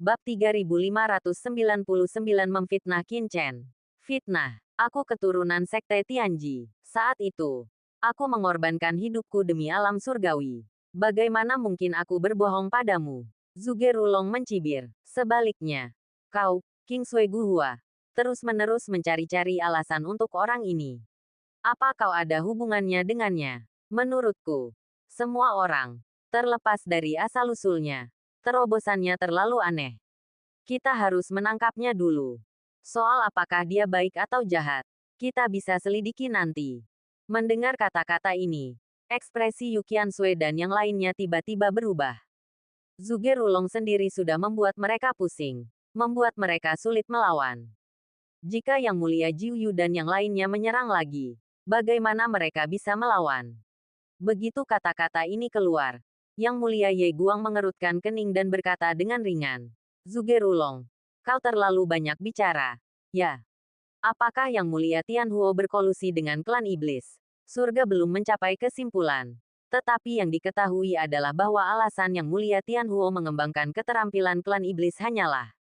Bab 3599 memfitnah Qin Chen. Fitnah. Aku keturunan sekte Tianji. Saat itu, aku mengorbankan hidupku demi alam surgawi. Bagaimana mungkin aku berbohong padamu? Zhuge Rulong mencibir. Sebaliknya, kau, King Sui Guhua, terus-menerus mencari-cari alasan untuk orang ini. Apa kau ada hubungannya dengannya? Menurutku, semua orang, terlepas dari asal-usulnya, terobosannya terlalu aneh. Kita harus menangkapnya dulu. Soal apakah dia baik atau jahat, kita bisa selidiki nanti. Mendengar kata-kata ini, ekspresi Yu Qiansui dan yang lainnya tiba-tiba berubah. Zhuge Rulong sendiri sudah membuat mereka pusing, membuat mereka sulit melawan. Jika Yang Mulia Jiu Yu dan yang lainnya menyerang lagi, bagaimana mereka bisa melawan? Begitu kata-kata ini keluar, Yang Mulia Ye Guang mengerutkan kening dan berkata dengan ringan, Zhuge Rulong, kau terlalu banyak bicara. Ya. Apakah Yang Mulia Tianhuo berkolusi dengan klan iblis? Surga belum mencapai kesimpulan. Tetapi yang diketahui adalah bahwa alasan Yang Mulia Tianhuo mengembangkan keterampilan klan iblis hanyalah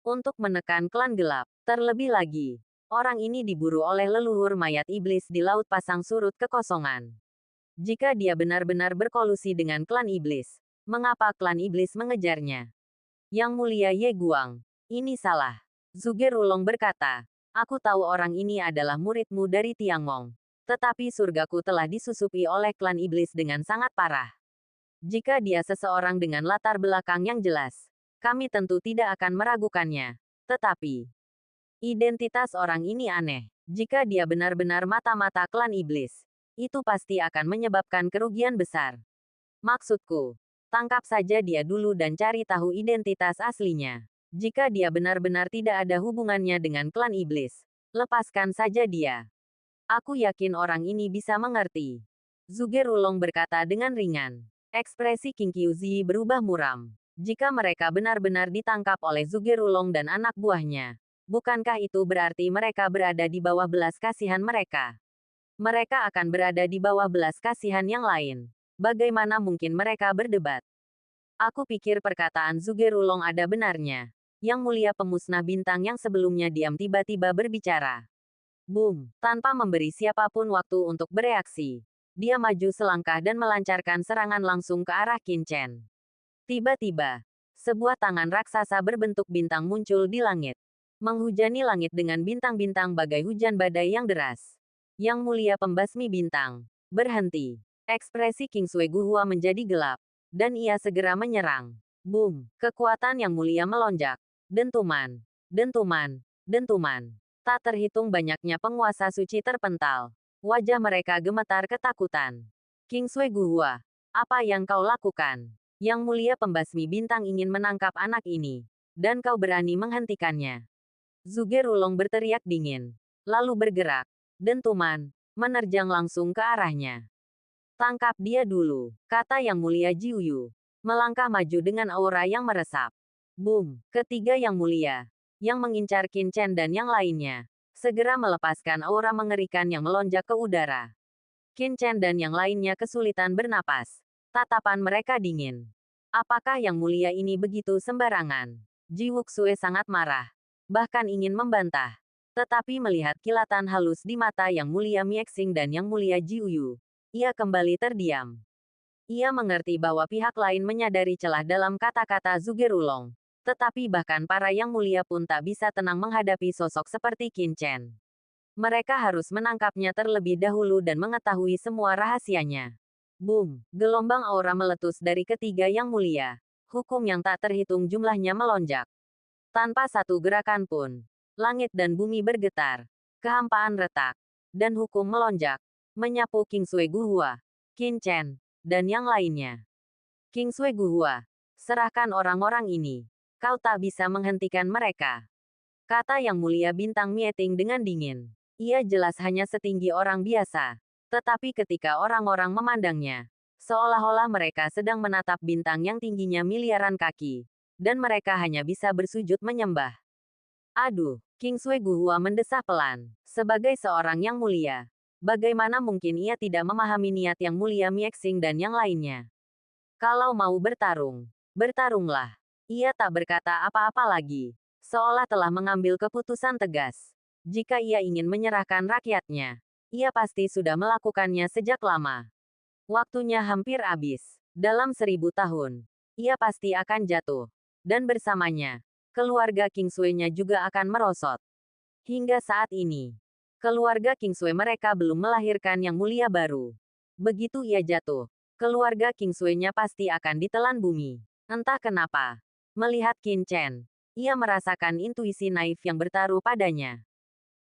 untuk menekan klan gelap. Terlebih lagi, orang ini diburu oleh leluhur mayat iblis di Laut Pasang Surut Kekosongan. Jika dia benar-benar berkolusi dengan klan iblis, mengapa klan iblis mengejarnya? Yang Mulia Ye Guang, ini salah. Zhuge Rulong berkata, aku tahu orang ini adalah muridmu dari Tiangong. Tetapi surgaku telah disusupi oleh klan iblis dengan sangat parah. Jika dia seseorang dengan latar belakang yang jelas, kami tentu tidak akan meragukannya. Tetapi, identitas orang ini aneh. Jika dia benar-benar mata-mata klan iblis, itu pasti akan menyebabkan kerugian besar. Maksudku, tangkap saja dia dulu dan cari tahu identitas aslinya. Jika dia benar-benar tidak ada hubungannya dengan klan iblis, lepaskan saja dia. Aku yakin orang ini bisa mengerti. Zhuge Rulong berkata dengan ringan. Ekspresi King Qiuzi berubah muram. Jika mereka benar-benar ditangkap oleh Zhuge Rulong dan anak buahnya, bukankah itu berarti mereka berada di bawah belas kasihan mereka? Mereka akan berada di bawah belas kasihan yang lain. Bagaimana mungkin mereka berdebat? Aku pikir perkataan Zhuge Rulong ada benarnya. Yang Mulia Pemusnah Bintang yang sebelumnya diam tiba-tiba berbicara. Boom! Tanpa memberi siapapun waktu untuk bereaksi, dia maju selangkah dan melancarkan serangan langsung ke arah Qin Chen. Tiba-tiba, sebuah tangan raksasa berbentuk bintang muncul di langit, menghujani langit dengan bintang-bintang bagai hujan badai yang deras. Yang Mulia Pembasmi Bintang, berhenti. Ekspresi King Sui Guhua menjadi gelap, dan ia segera menyerang. Boom! Kekuatan Yang Mulia melonjak. Dentuman, dentuman, dentuman. Tak terhitung banyaknya penguasa suci terpental. Wajah mereka gemetar ketakutan. King Sui Guhua, apa yang kau lakukan? Yang Mulia Pembasmi Bintang ingin menangkap anak ini, dan kau berani menghentikannya. Zhuge Rulong berteriak dingin, lalu bergerak. Dentuman, menerjang langsung ke arahnya. Tangkap dia dulu, kata Yang Mulia Jiu Yu. Melangkah maju dengan aura yang meresap. Boom! Ketiga Yang Mulia, yang mengincar Qin Chen dan yang lainnya, segera melepaskan aura mengerikan yang melonjak ke udara. Qin Chen dan yang lainnya kesulitan bernapas. Tatapan mereka dingin. Apakah Yang Mulia ini begitu sembarangan? Ji Wuxue sangat marah, bahkan ingin membantah. Tetapi melihat kilatan halus di mata Yang Mulia Miexing dan Yang Mulia Jiu Yu, ia kembali terdiam. Ia mengerti bahwa pihak lain menyadari celah dalam kata-kata Zhuge Rulong. Tetapi bahkan para Yang Mulia pun tak bisa tenang menghadapi sosok seperti Qin Chen. Mereka harus menangkapnya terlebih dahulu dan mengetahui semua rahasianya. Boom! Gelombang aura meletus dari ketiga Yang Mulia. Hukum yang tak terhitung jumlahnya melonjak. Tanpa satu gerakan pun, langit dan bumi bergetar. Kehampaan retak. Dan hukum melonjak. Menyapu King Sui Guhua, Qin Chen, dan yang lainnya. King Sui Guhua, serahkan orang-orang ini. Kau tak bisa menghentikan mereka. Kata Yang Mulia Bintang Mieting dengan dingin. Ia jelas hanya setinggi orang biasa. Tetapi ketika orang-orang memandangnya, seolah-olah mereka sedang menatap bintang yang tingginya miliaran kaki. Dan mereka hanya bisa bersujud menyembah. Aduh, King Sui Guhua mendesah pelan. Sebagai seorang Yang Mulia, bagaimana mungkin ia tidak memahami niat Yang Mulia Miexing dan yang lainnya? Kalau mau bertarung, bertarunglah. Ia tak berkata apa-apa lagi, seolah telah mengambil keputusan tegas. Jika ia ingin menyerahkan rakyatnya, ia pasti sudah melakukannya sejak lama. Waktunya hampir habis. Dalam 1000 tahun, ia pasti akan jatuh. Dan bersamanya, keluarga Kingsway-nya juga akan merosot. Hingga saat ini, keluarga Kingsway mereka belum melahirkan yang mulia baru. Begitu ia jatuh, keluarga Kingsway-nya pasti akan ditelan bumi. Entah kenapa, melihat Qin Chen, ia merasakan intuisi naif yang bertaruh padanya.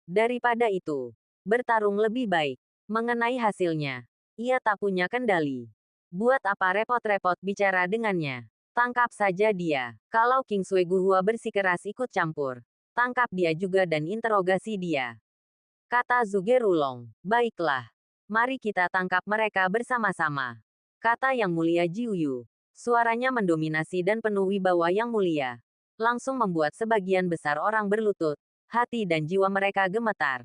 Daripada itu, bertarung lebih baik. Mengenai hasilnya, ia tak punya kendali. Buat apa repot-repot bicara dengannya? Tangkap saja dia. Kalau Kingsway Guhua bersikeras ikut campur, tangkap dia juga dan interogasi dia. Kata Zhuge-Rulong. Baiklah. Mari kita tangkap mereka bersama-sama. Kata Yang Mulia Jiuyu. Suaranya mendominasi dan penuh wibawa Yang Mulia. Langsung membuat sebagian besar orang berlutut. Hati dan jiwa mereka gemetar.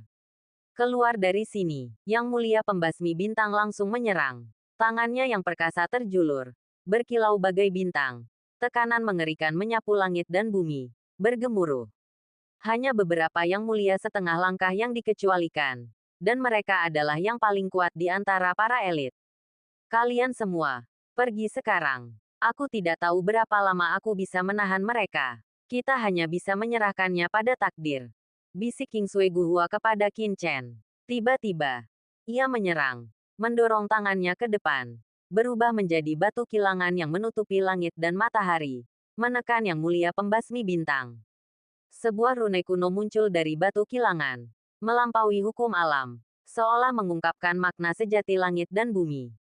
Keluar dari sini. Yang Mulia Pembasmi Bintang langsung menyerang. Tangannya yang perkasa terjulur. Berkilau bagai bintang. Tekanan mengerikan menyapu langit dan bumi. Bergemuruh. Hanya beberapa Yang Mulia setengah langkah yang dikecualikan. Dan mereka adalah yang paling kuat di antara para elit. Kalian semua, pergi sekarang. Aku tidak tahu berapa lama aku bisa menahan mereka. Kita hanya bisa menyerahkannya pada takdir. Bisik Kingsway Guhua kepada Qin Chen. Tiba-tiba, ia menyerang. Mendorong tangannya ke depan. Berubah menjadi batu kilangan yang menutupi langit dan matahari. Menekan Yang Mulia Pembasmi Bintang. Sebuah rune kuno muncul dari batu kilangan. Melampaui hukum alam. Seolah mengungkapkan makna sejati langit dan bumi.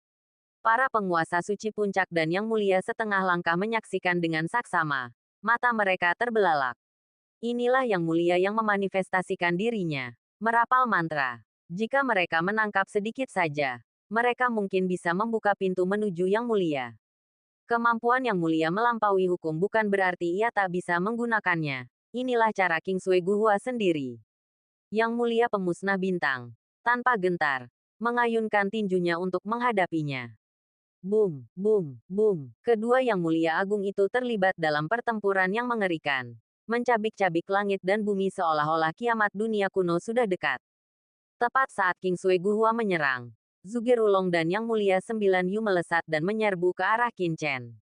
Para penguasa suci puncak dan Yang Mulia setengah langkah menyaksikan dengan saksama. Mata mereka terbelalak. Inilah Yang Mulia yang memanifestasikan dirinya. Merapal mantra. Jika mereka menangkap sedikit saja, mereka mungkin bisa membuka pintu menuju Yang Mulia. Kemampuan Yang Mulia melampaui hukum bukan berarti ia tak bisa menggunakannya. Inilah cara Kingsway Guhua sendiri. Yang Mulia Pemusnah Bintang, tanpa gentar, mengayunkan tinjunya untuk menghadapinya. Boom, boom, boom. Kedua Yang Mulia Agung itu terlibat dalam pertempuran yang mengerikan. Mencabik-cabik langit dan bumi seolah-olah kiamat dunia kuno sudah dekat. Tepat saat Kingsway Guhua menyerang, Zhuge-Rulong dan Yang Mulia 9 Yu melesat dan menyerbu ke arah Qin Chen.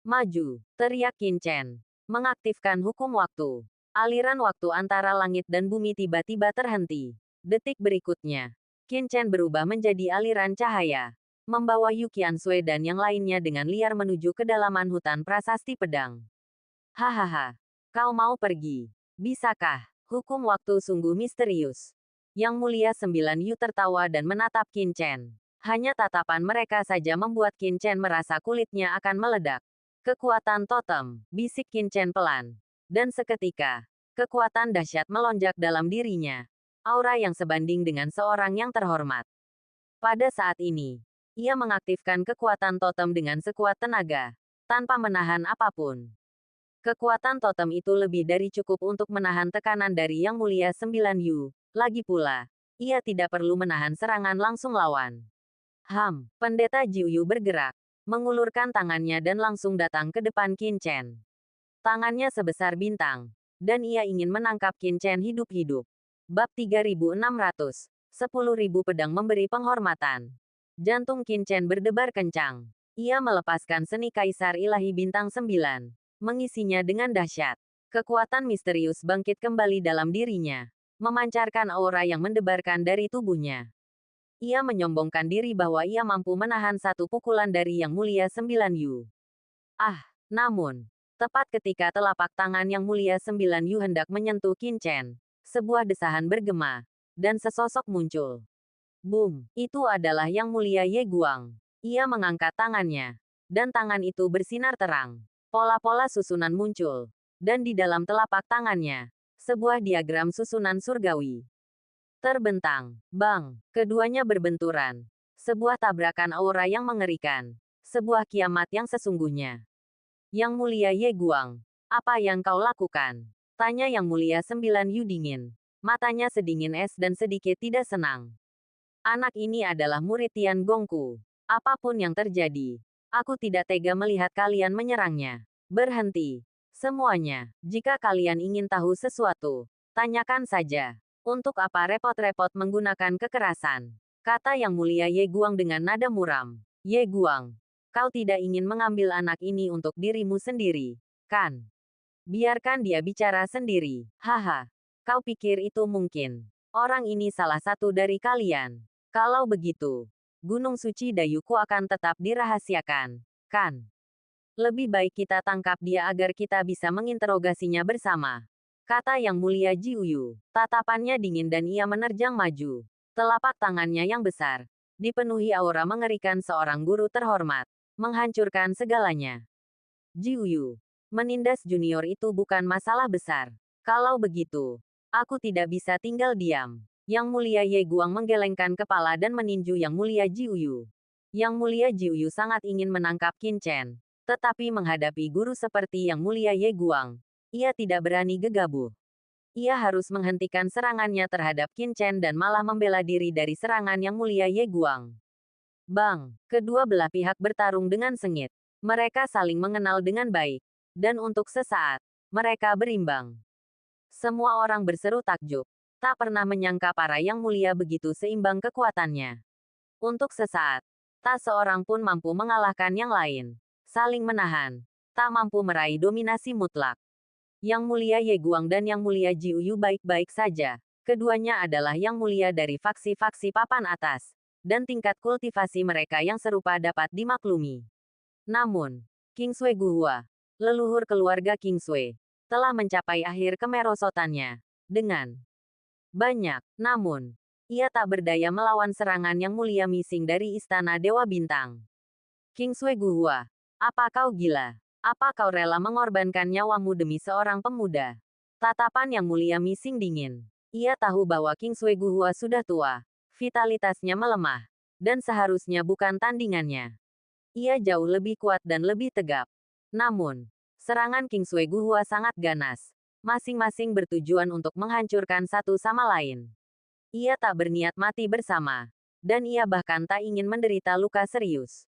Maju, teriak Qin Chen. Mengaktifkan hukum waktu. Aliran waktu antara langit dan bumi tiba-tiba terhenti. Detik berikutnya, Qin Chen berubah menjadi aliran cahaya. Membawa Yu Qiansui dan yang lainnya dengan liar menuju kedalaman hutan prasasti pedang. Hahaha, kau mau pergi? Bisakah? Hukum waktu sungguh misterius. Yang Mulia 9 Yu tertawa dan menatap Qin Chen. Hanya tatapan mereka saja membuat Qin Chen merasa kulitnya akan meledak. Kekuatan totem, bisik Qin Chen pelan. Dan seketika, kekuatan dahsyat melonjak dalam dirinya. Aura yang sebanding dengan seorang yang terhormat. Pada saat ini, ia mengaktifkan kekuatan totem dengan sekuat tenaga, tanpa menahan apapun. Kekuatan totem itu lebih dari cukup untuk menahan tekanan dari Yang Mulia 9 Yu. Lagi pula, ia tidak perlu menahan serangan langsung lawan. Pendeta Jiuyu bergerak, mengulurkan tangannya dan langsung datang ke depan Qin Chen. Tangannya sebesar bintang, dan ia ingin menangkap Qin Chen hidup-hidup. Bab 3600, 10.000 pedang memberi penghormatan. Jantung Qin Chen berdebar kencang. Ia melepaskan seni Kaisar Ilahi Bintang 9, mengisinya dengan dahsyat. Kekuatan misterius bangkit kembali dalam dirinya, memancarkan aura yang mendebarkan dari tubuhnya. Ia menyombongkan diri bahwa ia mampu menahan satu pukulan dari Yang Mulia 9 Yu. Namun, tepat ketika telapak tangan Yang Mulia 9 Yu hendak menyentuh Qin Chen, sebuah desahan bergema, dan sesosok muncul. Boom, itu adalah Yang Mulia Ye Guang. Ia mengangkat tangannya, dan tangan itu bersinar terang. Pola-pola susunan muncul, dan di dalam telapak tangannya, sebuah diagram susunan surgawi. Terbentang, bang, keduanya berbenturan. Sebuah tabrakan aura yang mengerikan. Sebuah kiamat yang sesungguhnya. Yang Mulia Ye Guang, apa yang kau lakukan? Tanya Yang Mulia 9 Yu dingin. Matanya sedingin es dan sedikit tidak senang. Anak ini adalah murid Tian Gongku. Apapun yang terjadi, aku tidak tega melihat kalian menyerangnya. Berhenti. Semuanya. Jika kalian ingin tahu sesuatu, tanyakan saja. Untuk apa repot-repot menggunakan kekerasan? Kata Yang Mulia Ye Guang dengan nada muram. Ye Guang, kau tidak ingin mengambil anak ini untuk dirimu sendiri, kan? Biarkan dia bicara sendiri. Haha. Kau pikir itu mungkin? Orang ini salah satu dari kalian. Kalau begitu, Gunung Suci Dayuku akan tetap dirahasiakan, kan? Lebih baik kita tangkap dia agar kita bisa menginterogasinya bersama. Kata Yang Mulia Jiuyu. Tatapannya dingin dan ia menerjang maju. Telapak tangannya yang besar, dipenuhi aura mengerikan seorang guru terhormat, menghancurkan segalanya. Jiuyu. Menindas junior itu bukan masalah besar. Kalau begitu, aku tidak bisa tinggal diam. Yang Mulia Ye Guang menggelengkan kepala dan meninju Yang Mulia Jiuyu. Yang Mulia Jiuyu sangat ingin menangkap Qin Chen. Tetapi menghadapi guru seperti Yang Mulia Ye Guang, ia tidak berani gegabah. Ia harus menghentikan serangannya terhadap Qin Chen dan malah membela diri dari serangan Yang Mulia Ye Guang. Bang, kedua belah pihak bertarung dengan sengit. Mereka saling mengenal dengan baik. Dan untuk sesaat, mereka berimbang. Semua orang berseru takjub. Tak pernah menyangka para Yang Mulia begitu seimbang kekuatannya. Untuk sesaat, tak seorang pun mampu mengalahkan yang lain. Saling menahan, tak mampu meraih dominasi mutlak. Yang Mulia Ye Guang dan Yang Mulia Jiuyu baik-baik saja. Keduanya adalah Yang Mulia dari faksi-faksi papan atas, dan tingkat kultivasi mereka yang serupa dapat dimaklumi. Namun, Kingsui Guhua, leluhur keluarga Kingsui, telah mencapai akhir kemerosotannya. Dengan banyak, namun, ia tak berdaya melawan serangan Yang Mulia Mising dari Istana Dewa Bintang. Kingsui Guhua, apa kau gila? Apa kau rela mengorbankan nyawamu demi seorang pemuda? Tatapan Yang Mulia Mising dingin. Ia tahu bahwa Kingsui Guhua sudah tua, vitalitasnya melemah, dan seharusnya bukan tandingannya. Ia jauh lebih kuat dan lebih tegap. Namun, serangan Kingsui Guhua sangat ganas. Masing-masing bertujuan untuk menghancurkan satu sama lain. Ia tak berniat mati bersama. Dan ia bahkan tak ingin menderita luka serius.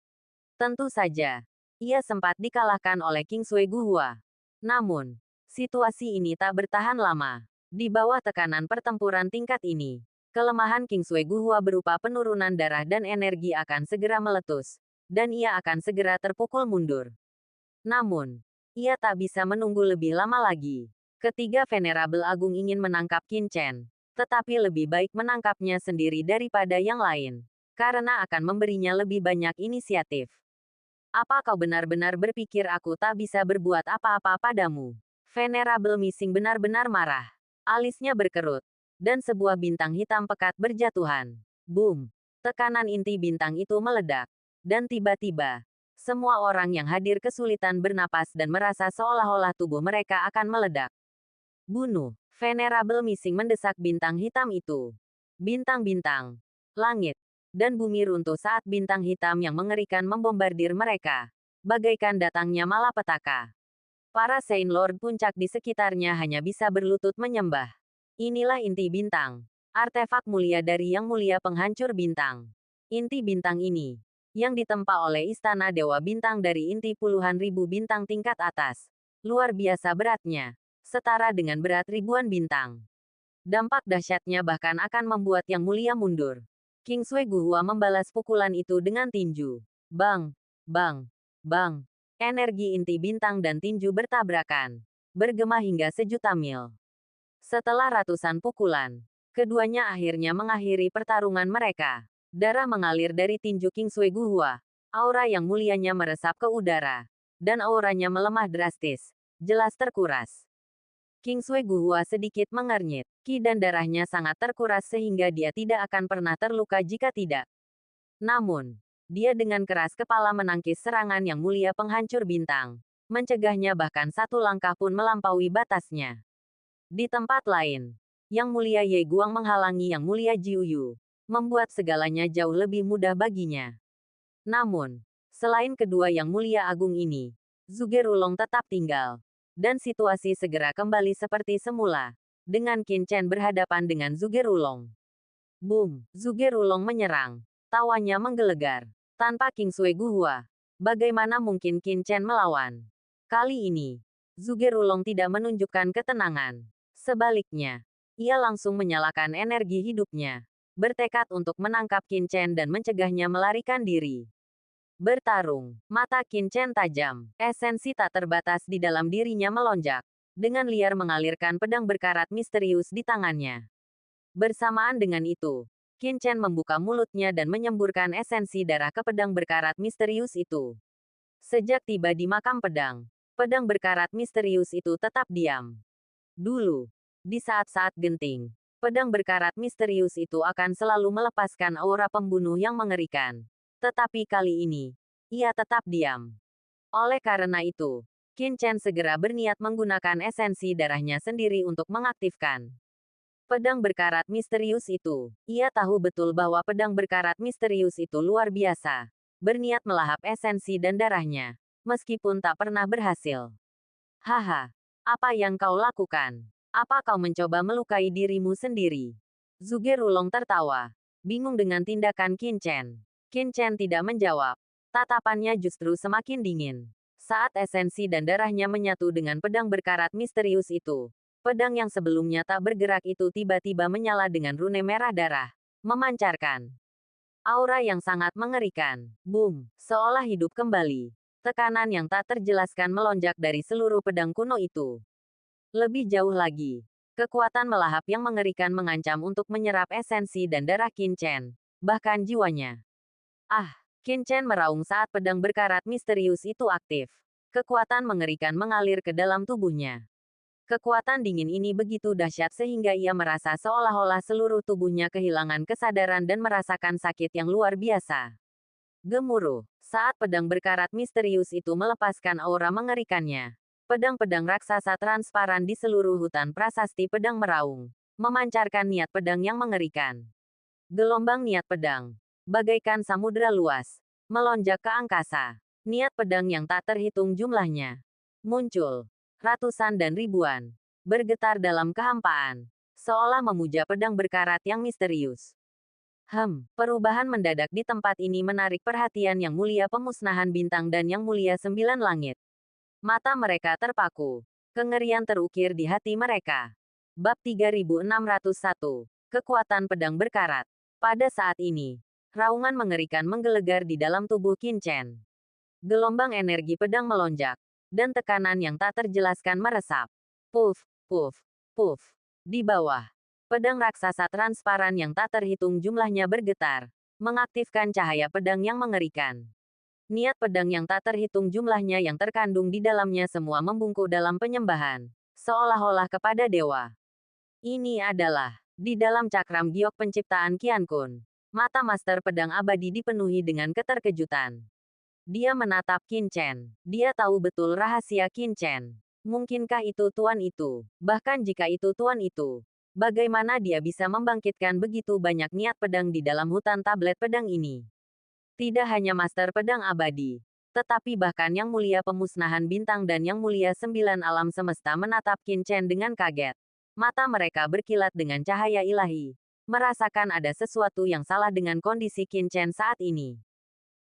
Tentu saja, ia sempat dikalahkan oleh Kingsui Guhua. Namun, situasi ini tak bertahan lama. Di bawah tekanan pertempuran tingkat ini, kelemahan Kingsui Guhua berupa penurunan darah dan energi akan segera meletus, dan ia akan segera terpukul mundur. Namun, ia tak bisa menunggu lebih lama lagi. Ketiga Venerable Agung ingin menangkap Qin Chen, tetapi lebih baik menangkapnya sendiri daripada yang lain, karena akan memberinya lebih banyak inisiatif. Apa kau benar-benar berpikir aku tak bisa berbuat apa-apa padamu? Venerable Mising benar-benar marah. Alisnya berkerut, dan sebuah bintang hitam pekat berjatuhan. Boom! Tekanan inti bintang itu meledak. Dan tiba-tiba, semua orang yang hadir kesulitan bernapas dan merasa seolah-olah tubuh mereka akan meledak. Bunuh! Venerable Mising mendesak bintang hitam itu. Bintang-bintang, langit, dan bumi runtuh saat bintang hitam yang mengerikan membombardir mereka. Bagaikan datangnya malapetaka. Para Saint Lord puncak di sekitarnya hanya bisa berlutut menyembah. Inilah inti bintang. Artefak mulia dari Yang Mulia Penghancur Bintang. Inti bintang ini, yang ditempa oleh Istana Dewa Bintang dari inti puluhan ribu bintang tingkat atas. Luar biasa beratnya. Setara dengan berat ribuan bintang. Dampak dahsyatnya bahkan akan membuat Yang Mulia mundur. Kingsui Guhua membalas pukulan itu dengan tinju. Bang! Bang! Bang! Energi inti bintang dan tinju bertabrakan. Bergema hingga sejuta mil. Setelah ratusan pukulan, keduanya akhirnya mengakhiri pertarungan mereka. Darah mengalir dari tinju Kingsui Guhua. Aura yang mulianya meresap ke udara. Dan auranya melemah drastis. Jelas terkuras. Kingsui Guhua sedikit mengernyit. Ki dan darahnya sangat terkuras sehingga dia tidak akan pernah terluka jika tidak. Namun, dia dengan keras kepala menangkis serangan Yang Mulia Penghancur Bintang. Mencegahnya bahkan satu langkah pun melampaui batasnya. Di tempat lain, Yang Mulia Ye Guang menghalangi Yang Mulia Jiuyu. Membuat segalanya jauh lebih mudah baginya. Namun, selain kedua Yang Mulia Agung ini, Zhuge Rulong tetap tinggal. Dan situasi segera kembali seperti semula. Dengan Qin Chen berhadapan dengan Zhuge Rulong. Boom! Zhuge Rulong menyerang. Tawanya menggelegar. Tanpa Kingsui Guhua, bagaimana mungkin Qin Chen melawan? Kali ini, Zugerulong tidak menunjukkan ketenangan. Sebaliknya, ia langsung menyalakan energi hidupnya, bertekad untuk menangkap Qin Chen dan mencegahnya melarikan diri. Bertarung, mata Qin Chen tajam, esensi tak terbatas di dalam dirinya melonjak. Dengan liar mengalirkan pedang berkarat misterius di tangannya. Bersamaan dengan itu, Qin Chen membuka mulutnya dan menyemburkan esensi darah ke pedang berkarat misterius itu. Sejak tiba di makam pedang, pedang berkarat misterius itu tetap diam. Dulu, di saat-saat genting, pedang berkarat misterius itu akan selalu melepaskan aura pembunuh yang mengerikan. Tetapi kali ini, ia tetap diam. Oleh karena itu, Qin Chen segera berniat menggunakan esensi darahnya sendiri untuk mengaktifkan pedang berkarat misterius itu. Ia tahu betul bahwa pedang berkarat misterius itu luar biasa. Berniat melahap esensi dan darahnya, meskipun tak pernah berhasil. Haha, apa yang kau lakukan? Apa kau mencoba melukai dirimu sendiri? Zugerulong tertawa, bingung dengan tindakan Qin Chen. Qin Chen tidak menjawab. Tatapannya justru semakin dingin. Saat esensi dan darahnya menyatu dengan pedang berkarat misterius itu, pedang yang sebelumnya tak bergerak itu tiba-tiba menyala dengan rune merah darah, memancarkan aura yang sangat mengerikan. Boom, seolah hidup kembali. Tekanan yang tak terjelaskan melonjak dari seluruh pedang kuno itu. Lebih jauh lagi, kekuatan melahap yang mengerikan mengancam untuk menyerap esensi dan darah Qin Chen, bahkan jiwanya. Ah! Qin Chen meraung saat pedang berkarat misterius itu aktif. Kekuatan mengerikan mengalir ke dalam tubuhnya. Kekuatan dingin ini begitu dahsyat sehingga ia merasa seolah-olah seluruh tubuhnya kehilangan kesadaran dan merasakan sakit yang luar biasa. Gemuruh, saat pedang berkarat misterius itu melepaskan aura mengerikannya. Pedang-pedang raksasa transparan di seluruh hutan prasasti pedang meraung, memancarkan niat pedang yang mengerikan. Gelombang niat pedang, bagaikan samudera luas, melonjak ke angkasa. Niat pedang yang tak terhitung jumlahnya muncul, ratusan dan ribuan, bergetar dalam kehampaan, seolah memuja pedang berkarat yang misterius. Perubahan mendadak di tempat ini menarik perhatian Yang Mulia Pemusnahan Bintang dan Yang Mulia Sembilan Langit. Mata mereka terpaku, kengerian terukir di hati mereka. Bab 3601, Kekuatan Pedang Berkarat. Pada saat ini, raungan mengerikan menggelegar di dalam tubuh Qin Chen. Gelombang energi pedang melonjak, dan tekanan yang tak terjelaskan meresap. Puff, puff, puff. Di bawah, pedang raksasa transparan yang tak terhitung jumlahnya bergetar, mengaktifkan cahaya pedang yang mengerikan. Niat pedang yang tak terhitung jumlahnya yang terkandung di dalamnya semua membungkuk dalam penyembahan, seolah-olah kepada dewa. Ini adalah di dalam cakram giok penciptaan Qian Kun. Mata Master Pedang Abadi dipenuhi dengan keterkejutan. Dia menatap Qin Chen. Dia tahu betul rahasia Qin Chen. Mungkinkah itu tuan itu? Bahkan jika itu tuan itu, bagaimana dia bisa membangkitkan begitu banyak niat pedang di dalam hutan tablet pedang ini? Tidak hanya Master Pedang Abadi, tetapi bahkan Yang Mulia Pemusnahan Bintang dan Yang Mulia Sembilan Alam Semesta menatap Qin Chen dengan kaget. Mata mereka berkilat dengan cahaya ilahi, merasakan ada sesuatu yang salah dengan kondisi Qin Chen saat ini.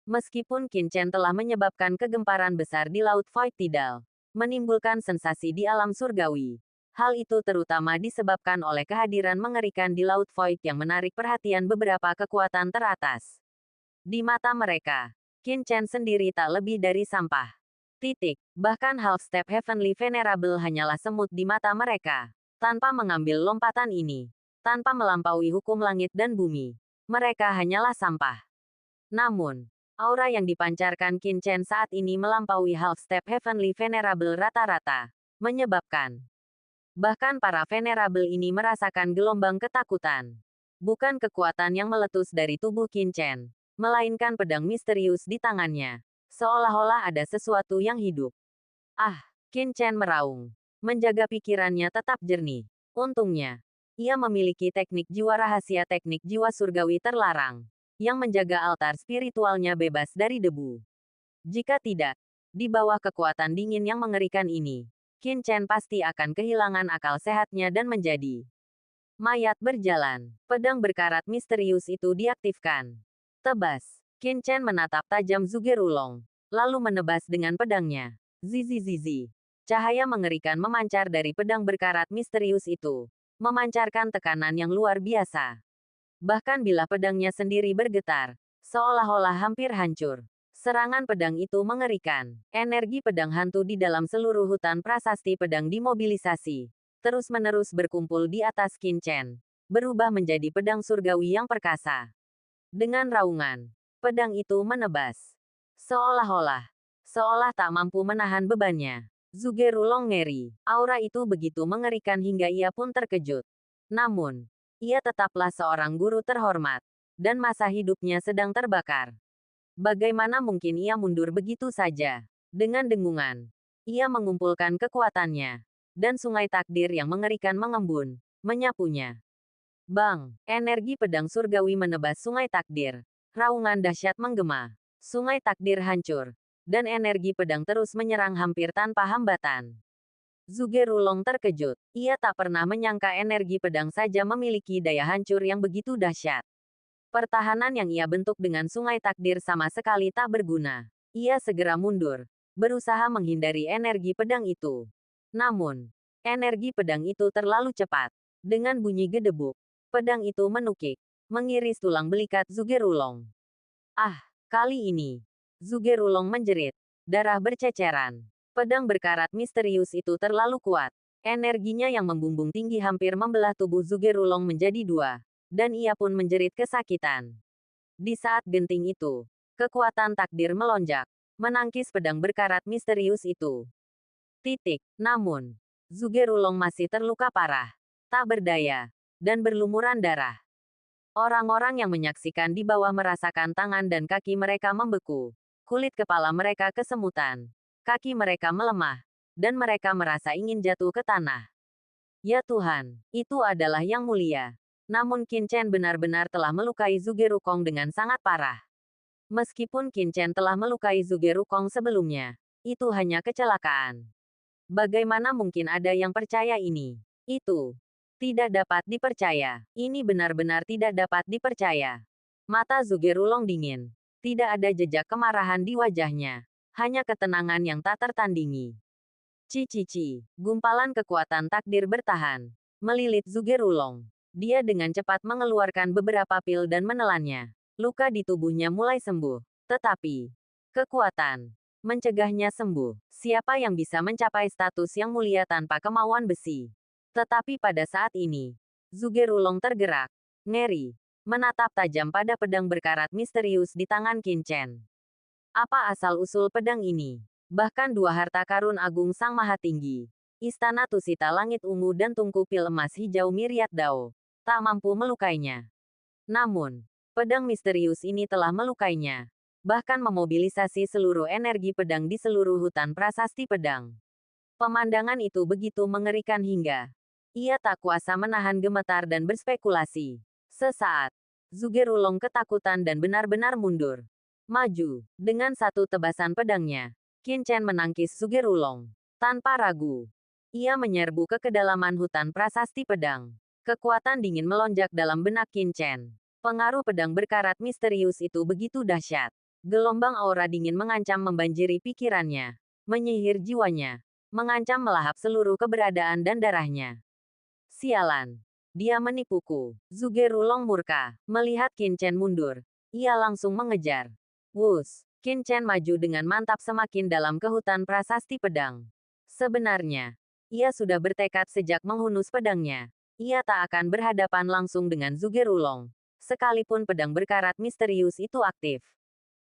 Meskipun Qin Chen telah menyebabkan kegemparan besar di Laut Void Tidal, menimbulkan sensasi di alam surgawi. Hal itu terutama disebabkan oleh kehadiran mengerikan di Laut Void yang menarik perhatian beberapa kekuatan teratas. Di mata mereka, Qin Chen sendiri tak lebih dari sampah. Bahkan Half Step Heavenly Venerable hanyalah semut di mata mereka. Tanpa mengambil lompatan ini, tanpa melampaui hukum langit dan bumi, mereka hanyalah sampah. Namun, aura yang dipancarkan Qin Chen saat ini melampaui Half Step Heavenly Venerable rata-rata, menyebabkan bahkan para Venerable ini merasakan gelombang ketakutan. Bukan kekuatan yang meletus dari tubuh Qin Chen, melainkan pedang misterius di tangannya. Seolah-olah ada sesuatu yang hidup. Qin Chen meraung. Menjaga pikirannya tetap jernih. Untungnya, ia memiliki teknik jiwa rahasia teknik jiwa surgawi terlarang, yang menjaga altar spiritualnya bebas dari debu. Jika tidak, di bawah kekuatan dingin yang mengerikan ini, Qin Chen pasti akan kehilangan akal sehatnya dan menjadi mayat berjalan. Pedang berkarat misterius itu diaktifkan. Tebas, Qin Chen menatap tajam Zugerulong, lalu menebas dengan pedangnya. Zizi. Cahaya mengerikan memancar dari pedang berkarat misterius itu, memancarkan tekanan yang luar biasa. Bahkan bila pedangnya sendiri bergetar, seolah-olah hampir hancur. Serangan pedang itu mengerikan. Energi pedang hantu di dalam seluruh hutan prasasti pedang dimobilisasi, terus-menerus berkumpul di atas Qin Chen, berubah menjadi pedang surgawi yang perkasa. Dengan raungan, pedang itu menebas. Seolah tak mampu menahan bebannya. Zugerulong ngeri. Aura itu begitu mengerikan hingga ia pun terkejut. Namun, ia tetaplah seorang guru terhormat, dan masa hidupnya sedang terbakar. Bagaimana mungkin ia mundur begitu saja? Dengan dengungan, ia mengumpulkan kekuatannya, dan sungai takdir yang mengerikan mengembun, menyapunya. Bang! Energi pedang surgawi menebas sungai takdir. Raungan dahsyat menggema. Sungai takdir hancur, dan energi pedang terus menyerang hampir tanpa hambatan. Zugerulong terkejut. Ia tak pernah menyangka energi pedang saja memiliki daya hancur yang begitu dahsyat. Pertahanan yang ia bentuk dengan sungai takdir sama sekali tak berguna. Ia segera mundur, berusaha menghindari energi pedang itu. Namun, energi pedang itu terlalu cepat. Dengan bunyi gedebuk, pedang itu menukik, mengiris tulang belikat Zugerulong. Ah, kali ini, Zugerulong menjerit. Darah berceceran. Pedang berkarat misterius itu terlalu kuat. Energinya yang membumbung tinggi hampir membelah tubuh Zugerulong menjadi dua. Dan ia pun menjerit kesakitan. Di saat genting itu, kekuatan takdir melonjak, menangkis pedang berkarat misterius itu. Namun, Zugerulong masih terluka parah, tak berdaya, dan berlumuran darah. Orang-orang yang menyaksikan di bawah merasakan tangan dan kaki mereka membeku. Kulit kepala mereka kesemutan. Kaki mereka melemah. Dan mereka merasa ingin jatuh ke tanah. Ya Tuhan, itu adalah yang mulia. Namun Qin Chen benar-benar telah melukai Zugerukong dengan sangat parah. Meskipun Qin Chen telah melukai Zugerukong sebelumnya, itu hanya kecelakaan. Bagaimana mungkin ada yang percaya ini? Itu tidak dapat dipercaya. Ini benar-benar tidak dapat dipercaya. Mata Zugerulong dingin. Tidak ada jejak kemarahan di wajahnya. Hanya ketenangan yang tak tertandingi. Cici, gumpalan kekuatan takdir bertahan. Melilit Zugerulong. Dia dengan cepat mengeluarkan beberapa pil dan menelannya. Luka di tubuhnya mulai sembuh. Tetapi, kekuatan mencegahnya sembuh. Siapa yang bisa mencapai status yang mulia tanpa kemauan besi? Tetapi pada saat ini, Zugerulong tergerak. Ngeri. Menatap tajam pada pedang berkarat misterius di tangan Qin Chen. Apa asal-usul pedang ini? Bahkan dua harta karun agung Sang Maha Tinggi, Istana Tusita Langit Ungu dan tungku pil emas hijau Myriad Dao, tak mampu melukainya. Namun, pedang misterius ini telah melukainya. Bahkan memobilisasi seluruh energi pedang di seluruh hutan prasasti pedang. Pemandangan itu begitu mengerikan hingga ia tak kuasa menahan gemetar dan berspekulasi. Sesaat, Zugerulong ketakutan dan benar-benar mundur. Maju. Dengan satu tebasan pedangnya, Qin Chen menangkis Zugerulong. Tanpa ragu, ia menyerbu ke kedalaman hutan prasasti pedang. Kekuatan dingin melonjak dalam benak Qin Chen. Pengaruh pedang berkarat misterius itu begitu dahsyat. Gelombang aura dingin mengancam membanjiri pikirannya, menyihir jiwanya, mengancam melahap seluruh keberadaan dan darahnya. Sialan. Dia menipuku. Zugerulong murka. Melihat Qin Chen mundur, ia langsung mengejar. Wus. Qin Chen maju dengan mantap semakin dalam ke hutan prasasti pedang. Sebenarnya, ia sudah bertekad sejak menghunus pedangnya. Ia tak akan berhadapan langsung dengan Zugerulong, sekalipun pedang berkarat misterius itu aktif.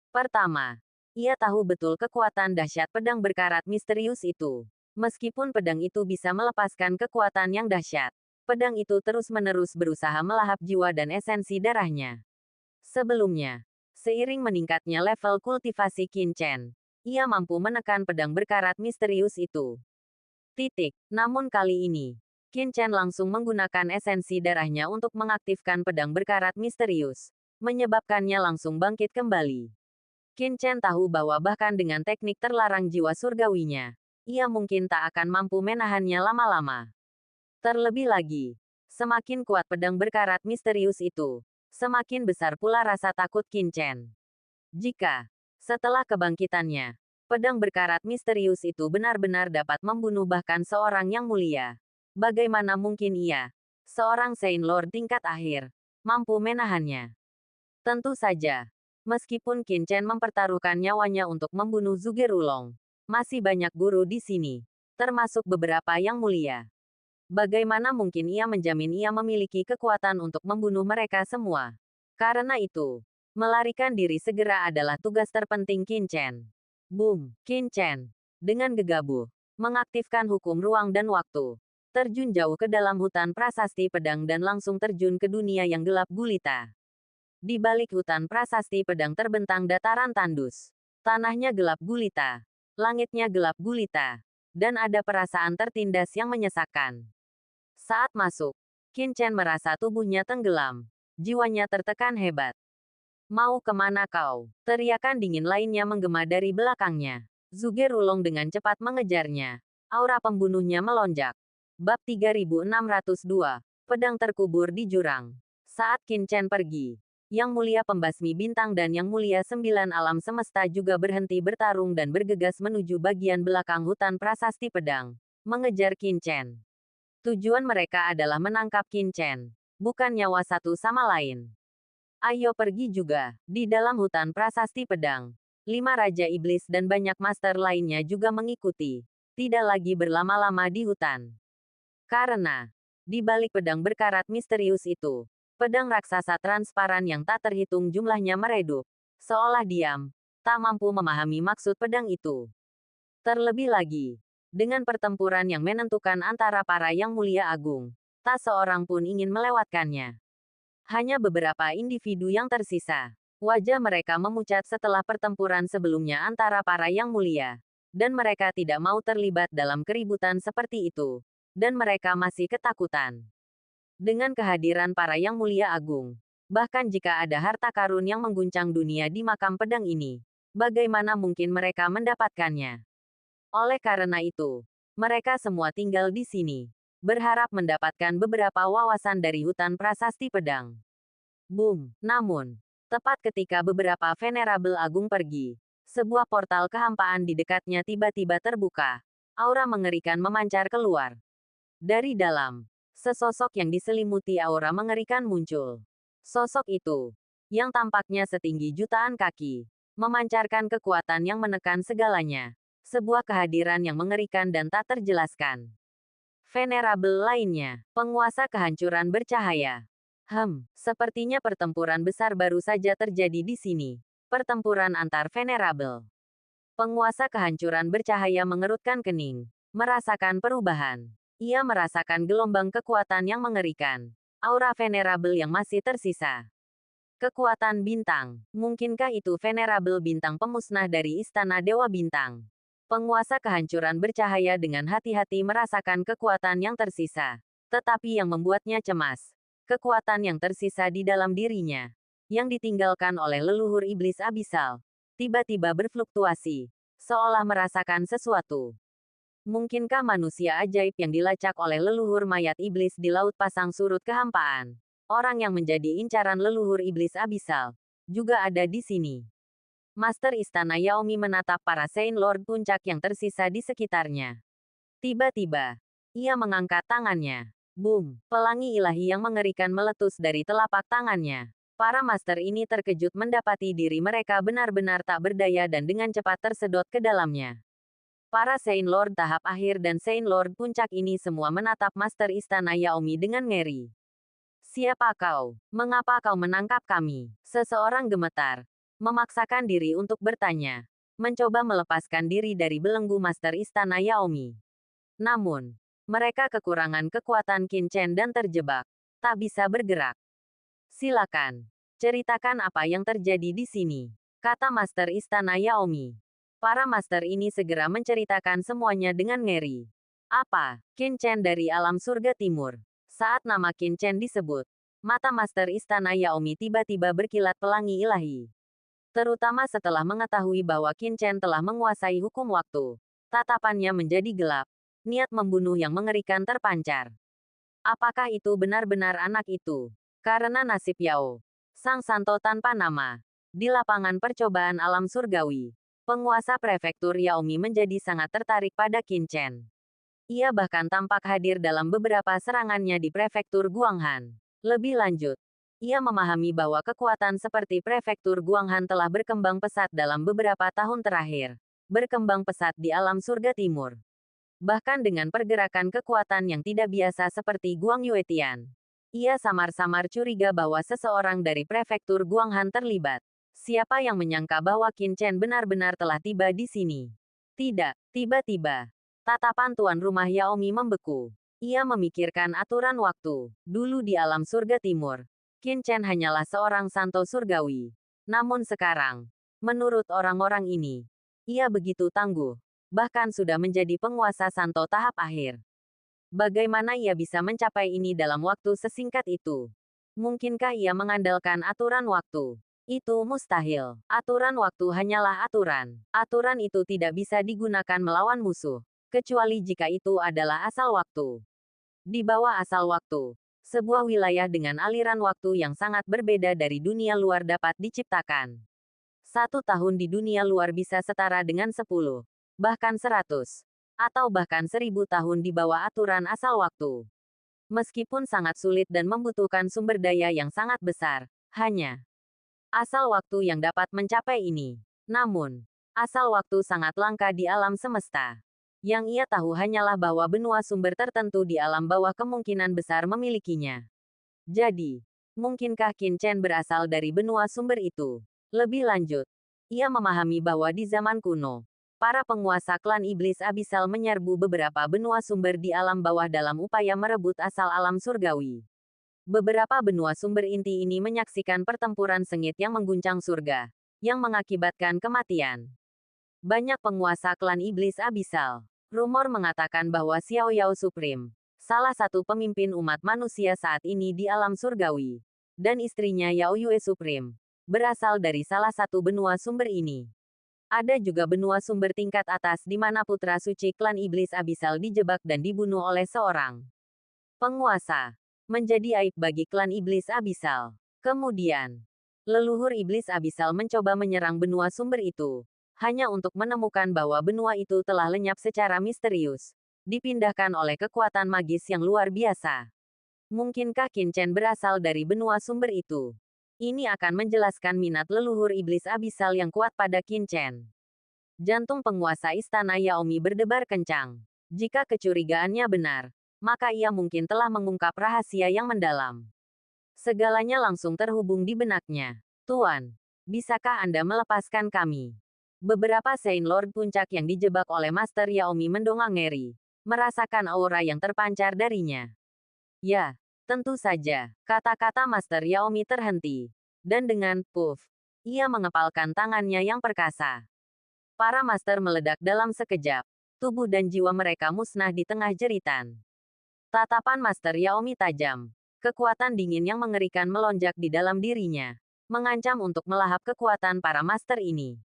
Pertama, ia tahu betul kekuatan dahsyat pedang berkarat misterius itu. Meskipun pedang itu bisa melepaskan kekuatan yang dahsyat, pedang itu terus-menerus berusaha melahap jiwa dan esensi darahnya. Sebelumnya, seiring meningkatnya level kultivasi Qin Chen, ia mampu menekan pedang berkarat misterius itu. Namun kali ini, Qin Chen langsung menggunakan esensi darahnya untuk mengaktifkan pedang berkarat misterius, menyebabkannya langsung bangkit kembali. Qin Chen tahu bahwa bahkan dengan teknik terlarang jiwa surgawinya, ia mungkin tak akan mampu menahannya lama-lama. Terlebih lagi, semakin kuat pedang berkarat misterius itu, semakin besar pula rasa takut Qin Chen. Jika, setelah kebangkitannya, Pedang berkarat misterius itu benar-benar dapat membunuh bahkan seorang yang mulia. Bagaimana mungkin ia, seorang Saint Lord tingkat akhir, mampu menahannya? Tentu saja. Meskipun Qin Chen mempertaruhkan nyawanya untuk membunuh Zhuge Rulong, masih banyak guru di sini, termasuk beberapa yang mulia. Bagaimana mungkin ia menjamin ia memiliki kekuatan untuk membunuh mereka semua? Karena itu, melarikan diri segera adalah tugas terpenting Qin Chen. Boom! Qin Chen, dengan gegabah, mengaktifkan hukum ruang dan waktu, terjun jauh ke dalam hutan prasasti pedang dan langsung terjun ke dunia yang gelap gulita. Di balik hutan prasasti pedang terbentang dataran tandus. Tanahnya gelap gulita. Langitnya gelap gulita. Dan ada perasaan tertindas yang menyesakkan. Saat masuk, Qin Chen merasa tubuhnya tenggelam. Jiwanya tertekan hebat. Mau kemana kau? Teriakan dingin lainnya menggema dari belakangnya. Zhuge Rulong dengan cepat mengejarnya. Aura pembunuhnya melonjak. Bab 3602. Pedang terkubur di jurang. Saat Qin Chen pergi, Yang Mulia Pembasmi Bintang dan Yang Mulia Sembilan Alam Semesta juga berhenti bertarung dan bergegas menuju bagian belakang hutan prasasti pedang, mengejar Qin Chen. Tujuan mereka adalah menangkap Qin Chen, bukan nyawa satu sama lain. Ayo pergi juga. Di dalam hutan prasasti pedang, 5 Raja Iblis dan banyak master lainnya juga mengikuti. Tidak lagi berlama-lama di hutan. Karena, di balik pedang berkarat misterius itu, pedang raksasa transparan yang tak terhitung jumlahnya meredup, seolah diam, tak mampu memahami maksud pedang itu. Terlebih lagi, dengan pertempuran yang menentukan antara para Yang Mulia Agung, tak seorang pun ingin melewatkannya. Hanya beberapa individu yang tersisa. Wajah mereka memucat setelah pertempuran sebelumnya antara para Yang Mulia. Dan mereka tidak mau terlibat dalam keributan seperti itu. Dan mereka masih ketakutan. Dengan kehadiran para Yang Mulia Agung, bahkan jika ada harta karun yang mengguncang dunia di makam pedang ini, bagaimana mungkin mereka mendapatkannya? Oleh karena itu, mereka semua tinggal di sini, berharap mendapatkan beberapa wawasan dari hutan prasasti pedang. Boom! Namun, tepat ketika beberapa Venerable Agung pergi, sebuah portal kehampaan di dekatnya tiba-tiba terbuka. Aura mengerikan memancar keluar. Dari dalam, sesosok yang diselimuti aura mengerikan muncul. Sosok itu, yang tampaknya setinggi jutaan kaki, memancarkan kekuatan yang menekan segalanya. Sebuah kehadiran yang mengerikan dan tak terjelaskan. Venerable lainnya, penguasa kehancuran bercahaya. Sepertinya pertempuran besar baru saja terjadi di sini. Pertempuran antar Venerable. Penguasa kehancuran bercahaya mengerutkan kening, merasakan perubahan. Ia merasakan gelombang kekuatan yang mengerikan. Aura Venerable yang masih tersisa. Kekuatan bintang. Mungkinkah itu Venerable bintang pemusnah dari Istana Dewa Bintang? Penguasa kehancuran bercahaya dengan hati-hati merasakan kekuatan yang tersisa. Tetapi yang membuatnya cemas, kekuatan yang tersisa di dalam dirinya, yang ditinggalkan oleh leluhur iblis abisal, tiba-tiba berfluktuasi, seolah merasakan sesuatu. Mungkinkah manusia ajaib yang dilacak oleh leluhur mayat iblis di laut pasang surut kehampaan, orang yang menjadi incaran leluhur iblis abisal, juga ada di sini? Master Istana Yaomi menatap para Saint Lord puncak yang tersisa di sekitarnya. Tiba-tiba, ia mengangkat tangannya. Boom! Pelangi ilahi yang mengerikan meletus dari telapak tangannya. Para master ini terkejut mendapati diri mereka benar-benar tak berdaya dan dengan cepat tersedot ke dalamnya. Para Saint Lord tahap akhir dan Saint Lord puncak ini semua menatap Master Istana Yaomi dengan ngeri. Siapa kau? Mengapa kau menangkap kami? Seseorang gemetar, memaksakan diri untuk bertanya, mencoba melepaskan diri dari belenggu Master Istana Yaomi. Namun, mereka kekurangan kekuatan Qin Chen dan terjebak, tak bisa bergerak. Silakan, ceritakan apa yang terjadi di sini, kata Master Istana Yaomi. Para master ini segera menceritakan semuanya dengan ngeri. Apa? Qin Chen dari alam surga timur. Saat nama Qin Chen disebut, mata Master Istana Yaomi tiba-tiba berkilat pelangi ilahi. Terutama setelah mengetahui bahwa Qin Chen telah menguasai hukum waktu. Tatapannya menjadi gelap. Niat membunuh yang mengerikan terpancar. Apakah itu benar-benar anak itu? Karena nasib Yao, sang santo tanpa nama, di lapangan percobaan alam surgawi, Penguasa prefektur Yaomi menjadi sangat tertarik pada Qin Chen. Ia bahkan tampak hadir dalam beberapa serangannya di prefektur Guanghan. Lebih lanjut, ia memahami bahwa kekuatan seperti prefektur Guanghan telah berkembang pesat dalam beberapa tahun terakhir. Berkembang pesat di alam surga timur. Bahkan dengan pergerakan kekuatan yang tidak biasa seperti Guang Yuetian. Ia samar-samar curiga bahwa seseorang dari prefektur Guanghan terlibat. Siapa yang menyangka bahwa Qin Chen benar-benar telah tiba di sini? Tidak, tiba-tiba. Tatapan tuan rumah Yaomi membeku. Ia memikirkan aturan waktu. Dulu di alam surga timur, Qin Chen hanyalah seorang santo surgawi. Namun sekarang, menurut orang-orang ini, ia begitu tangguh. Bahkan sudah menjadi penguasa santo tahap akhir. Bagaimana ia bisa mencapai ini dalam waktu sesingkat itu? Mungkinkah ia mengandalkan aturan waktu? Itu mustahil. Aturan waktu hanyalah aturan. Aturan itu tidak bisa digunakan melawan musuh, kecuali jika itu adalah asal waktu. Di bawah asal waktu, sebuah wilayah dengan aliran waktu yang sangat berbeda dari dunia luar dapat diciptakan. 1 tahun di dunia luar bisa setara dengan 10. Bahkan 100, atau bahkan 1000 tahun di bawah aturan asal waktu. Meskipun sangat sulit dan membutuhkan sumber daya yang sangat besar, hanya asal waktu yang dapat mencapai ini. Namun, asal waktu sangat langka di alam semesta. Yang ia tahu hanyalah bahwa benua sumber tertentu di alam bawah kemungkinan besar memilikinya. Jadi, mungkinkah Qin Chen berasal dari benua sumber itu? Lebih lanjut, ia memahami bahwa di zaman kuno, para penguasa klan iblis abisal menyerbu beberapa benua sumber di alam bawah dalam upaya merebut asal alam surgawi. Beberapa benua sumber inti ini menyaksikan pertempuran sengit yang mengguncang surga, yang mengakibatkan kematian banyak penguasa klan iblis abisal. Rumor mengatakan bahwa Xiao Yao Supreme, salah satu pemimpin umat manusia saat ini di alam surgawi, dan istrinya Yao Yue Supreme, berasal dari salah satu benua sumber ini. Ada juga benua sumber tingkat atas di mana putra suci klan iblis abisal dijebak dan dibunuh oleh seorang penguasa. Menjadi aib bagi klan iblis abisal. Kemudian, leluhur iblis abisal mencoba menyerang benua sumber itu, hanya untuk menemukan bahwa benua itu telah lenyap secara misterius, dipindahkan oleh kekuatan magis yang luar biasa. Mungkinkah Qin Chen berasal dari benua sumber itu? Ini akan menjelaskan minat leluhur iblis abisal yang kuat pada Qin Chen. Jantung penguasa istana Yaomi berdebar kencang. Jika kecurigaannya benar, maka ia mungkin telah mengungkap rahasia yang mendalam. Segalanya langsung terhubung di benaknya. Tuan, bisakah Anda melepaskan kami? Beberapa Saint Lord puncak yang dijebak oleh Master Yaomi mendongak ngeri, merasakan aura yang terpancar darinya. Ya, tentu saja, kata-kata Master Yaomi terhenti. Dan dengan puff, ia mengepalkan tangannya yang perkasa. Para master meledak dalam sekejap. Tubuh dan jiwa mereka musnah di tengah jeritan. Tatapan Master Yaomi tajam. Kekuatan dingin yang mengerikan melonjak di dalam dirinya, mengancam untuk melahap kekuatan para master ini.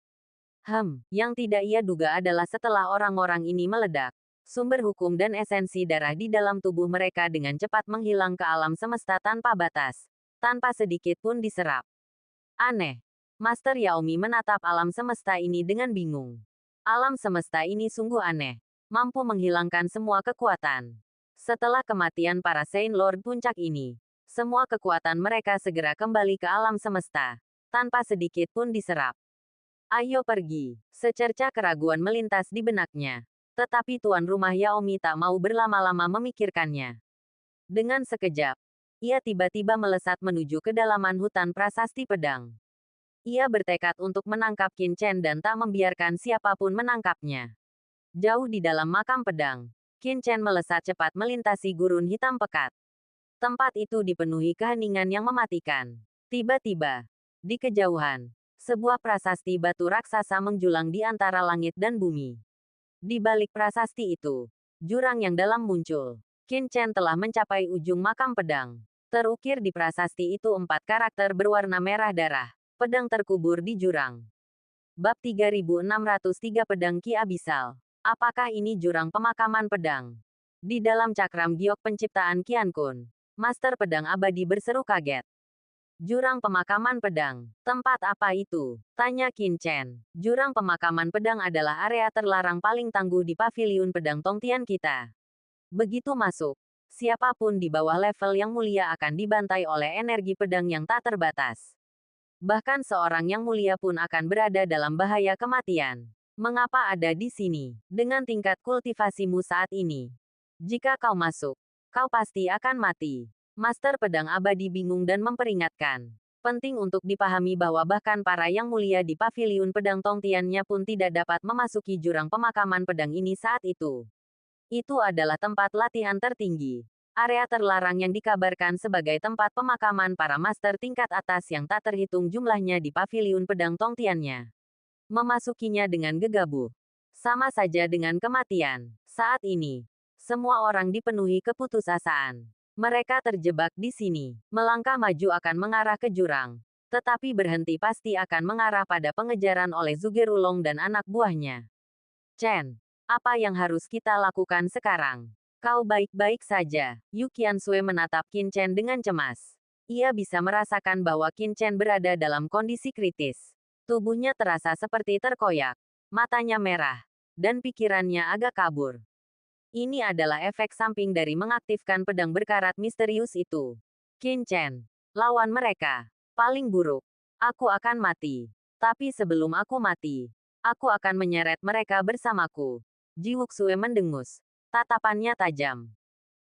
Yang tidak ia duga adalah setelah orang-orang ini meledak, sumber hukum dan esensi darah di dalam tubuh mereka dengan cepat menghilang ke alam semesta tanpa batas, tanpa sedikit pun diserap. Aneh. Master Yaomi menatap alam semesta ini dengan bingung. Alam semesta ini sungguh aneh, mampu menghilangkan semua kekuatan. Setelah kematian para Saint Lord puncak ini, semua kekuatan mereka segera kembali ke alam semesta, tanpa sedikit pun diserap. Ayo pergi. Secerca keraguan melintas di benaknya. Tetapi tuan rumah Yaomi tak mau berlama-lama memikirkannya. Dengan sekejap, ia tiba-tiba melesat menuju kedalaman hutan prasasti pedang. Ia bertekad untuk menangkap Qin Chen dan tak membiarkan siapapun menangkapnya. Jauh di dalam makam pedang, Qin Chen melesat cepat melintasi gurun hitam pekat. Tempat itu dipenuhi keheningan yang mematikan. Tiba-tiba, di kejauhan, sebuah prasasti batu raksasa menjulang di antara langit dan bumi. Di balik prasasti itu, jurang yang dalam muncul. Qin Chen telah mencapai ujung makam pedang. Terukir di prasasti itu 4 karakter berwarna merah darah. Pedang terkubur di jurang. Bab 3603 Pedang Ki Abisal. Apakah ini jurang pemakaman pedang? Di dalam cakram giok penciptaan Qian Kun, Master Pedang Abadi berseru kaget. Jurang pemakaman pedang. Tempat apa itu? Tanya Qin Chen. Jurang pemakaman pedang adalah area terlarang paling tangguh di paviliun pedang Tongtian kita. Begitu masuk, siapapun di bawah level yang mulia akan dibantai oleh energi pedang yang tak terbatas. Bahkan seorang yang mulia pun akan berada dalam bahaya kematian. Mengapa ada di sini? Dengan tingkat kultivasimu saat ini, jika kau masuk, kau pasti akan mati. Master Pedang Abadi bingung dan memperingatkan. Penting untuk dipahami bahwa bahkan para yang mulia di paviliun pedang Tongtiannya pun tidak dapat memasuki jurang pemakaman pedang ini saat itu. Itu adalah tempat latihan tertinggi. Area terlarang yang dikabarkan sebagai tempat pemakaman para master tingkat atas yang tak terhitung jumlahnya di paviliun pedang Tongtiannya. Memasukinya dengan gegabah. Sama saja dengan kematian. Saat ini, semua orang dipenuhi keputusasaan. Mereka terjebak di sini. Melangkah maju akan mengarah ke jurang. Tetapi berhenti pasti akan mengarah pada pengejaran oleh Zhuge dan anak buahnya. Chen, apa yang harus kita lakukan sekarang? Kau baik-baik saja. Yu Qiansui menatap Qin Chen dengan cemas. Ia bisa merasakan bahwa Qin Chen berada dalam kondisi kritis. Tubuhnya terasa seperti terkoyak. Matanya merah. Dan pikirannya agak kabur. Ini adalah efek samping dari mengaktifkan pedang berkarat misterius itu. Qin Chen, lawan mereka. Paling buruk, aku akan mati. Tapi sebelum aku mati, aku akan menyeret mereka bersamaku. Ji Wuxue mendengus. Tatapannya tajam.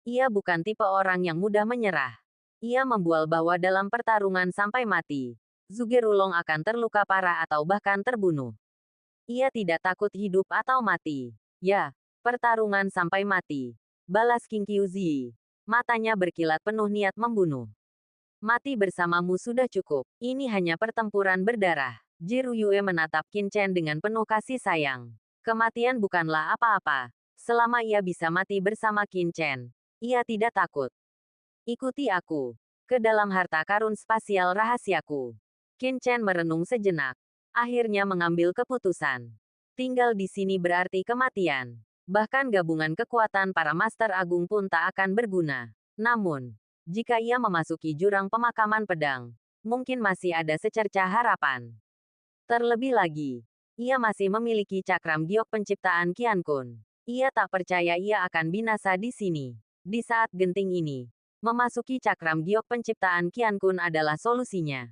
Ia bukan tipe orang yang mudah menyerah. Ia membual bahwa dalam pertarungan sampai mati, Zhuge Rulong akan terluka parah atau bahkan terbunuh. Ia tidak takut hidup atau mati. Ya, pertarungan sampai mati. Balas King Qiuzi. Matanya berkilat penuh niat membunuh. Mati bersamamu sudah cukup. Ini hanya pertempuran berdarah. Ji Ruyue menatap Qin Chen dengan penuh kasih sayang. Kematian bukanlah apa-apa. Selama ia bisa mati bersama Qin Chen, ia tidak takut. Ikuti aku ke dalam harta karun spasial rahasiaku. Qin Chen merenung sejenak. Akhirnya mengambil keputusan. Tinggal di sini berarti kematian. Bahkan gabungan kekuatan para Master Agung pun tak akan berguna. Namun, jika ia memasuki jurang pemakaman pedang, mungkin masih ada secercah harapan. Terlebih lagi, ia masih memiliki cakram giok penciptaan Qian Kun. Ia tak percaya ia akan binasa di sini. Di saat genting ini, memasuki cakram giok penciptaan Qian Kun adalah solusinya.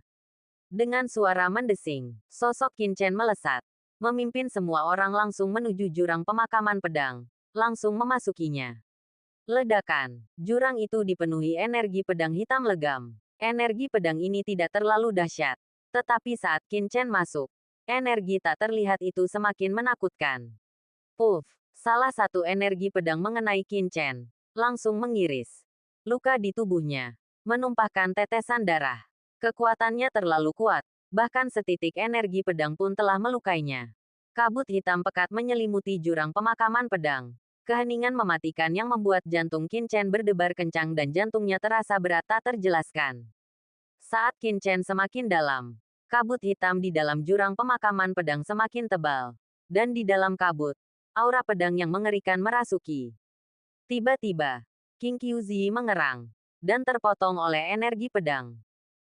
Dengan suara mendesing, sosok Qin Chen melesat. Memimpin semua orang langsung menuju jurang pemakaman pedang. Langsung memasukinya. Ledakan. Jurang itu dipenuhi energi pedang hitam legam. Energi pedang ini tidak terlalu dahsyat. Tetapi saat Qin Chen masuk, energi tak terlihat itu semakin menakutkan. Puff. Salah satu energi pedang mengenai Qin Chen. Langsung mengiris. Luka di tubuhnya. Menumpahkan tetesan darah. Kekuatannya terlalu kuat. Bahkan setitik energi pedang pun telah melukainya. Kabut hitam pekat menyelimuti jurang pemakaman pedang. Keheningan mematikan yang membuat jantung Qin Chen berdebar kencang dan jantungnya terasa berat tak terjelaskan. Saat Qin Chen semakin dalam, kabut hitam di dalam jurang pemakaman pedang semakin tebal. Dan di dalam kabut, aura pedang yang mengerikan merasuki. Tiba-tiba, King Qiuzi mengerang. Dan terpotong oleh energi pedang.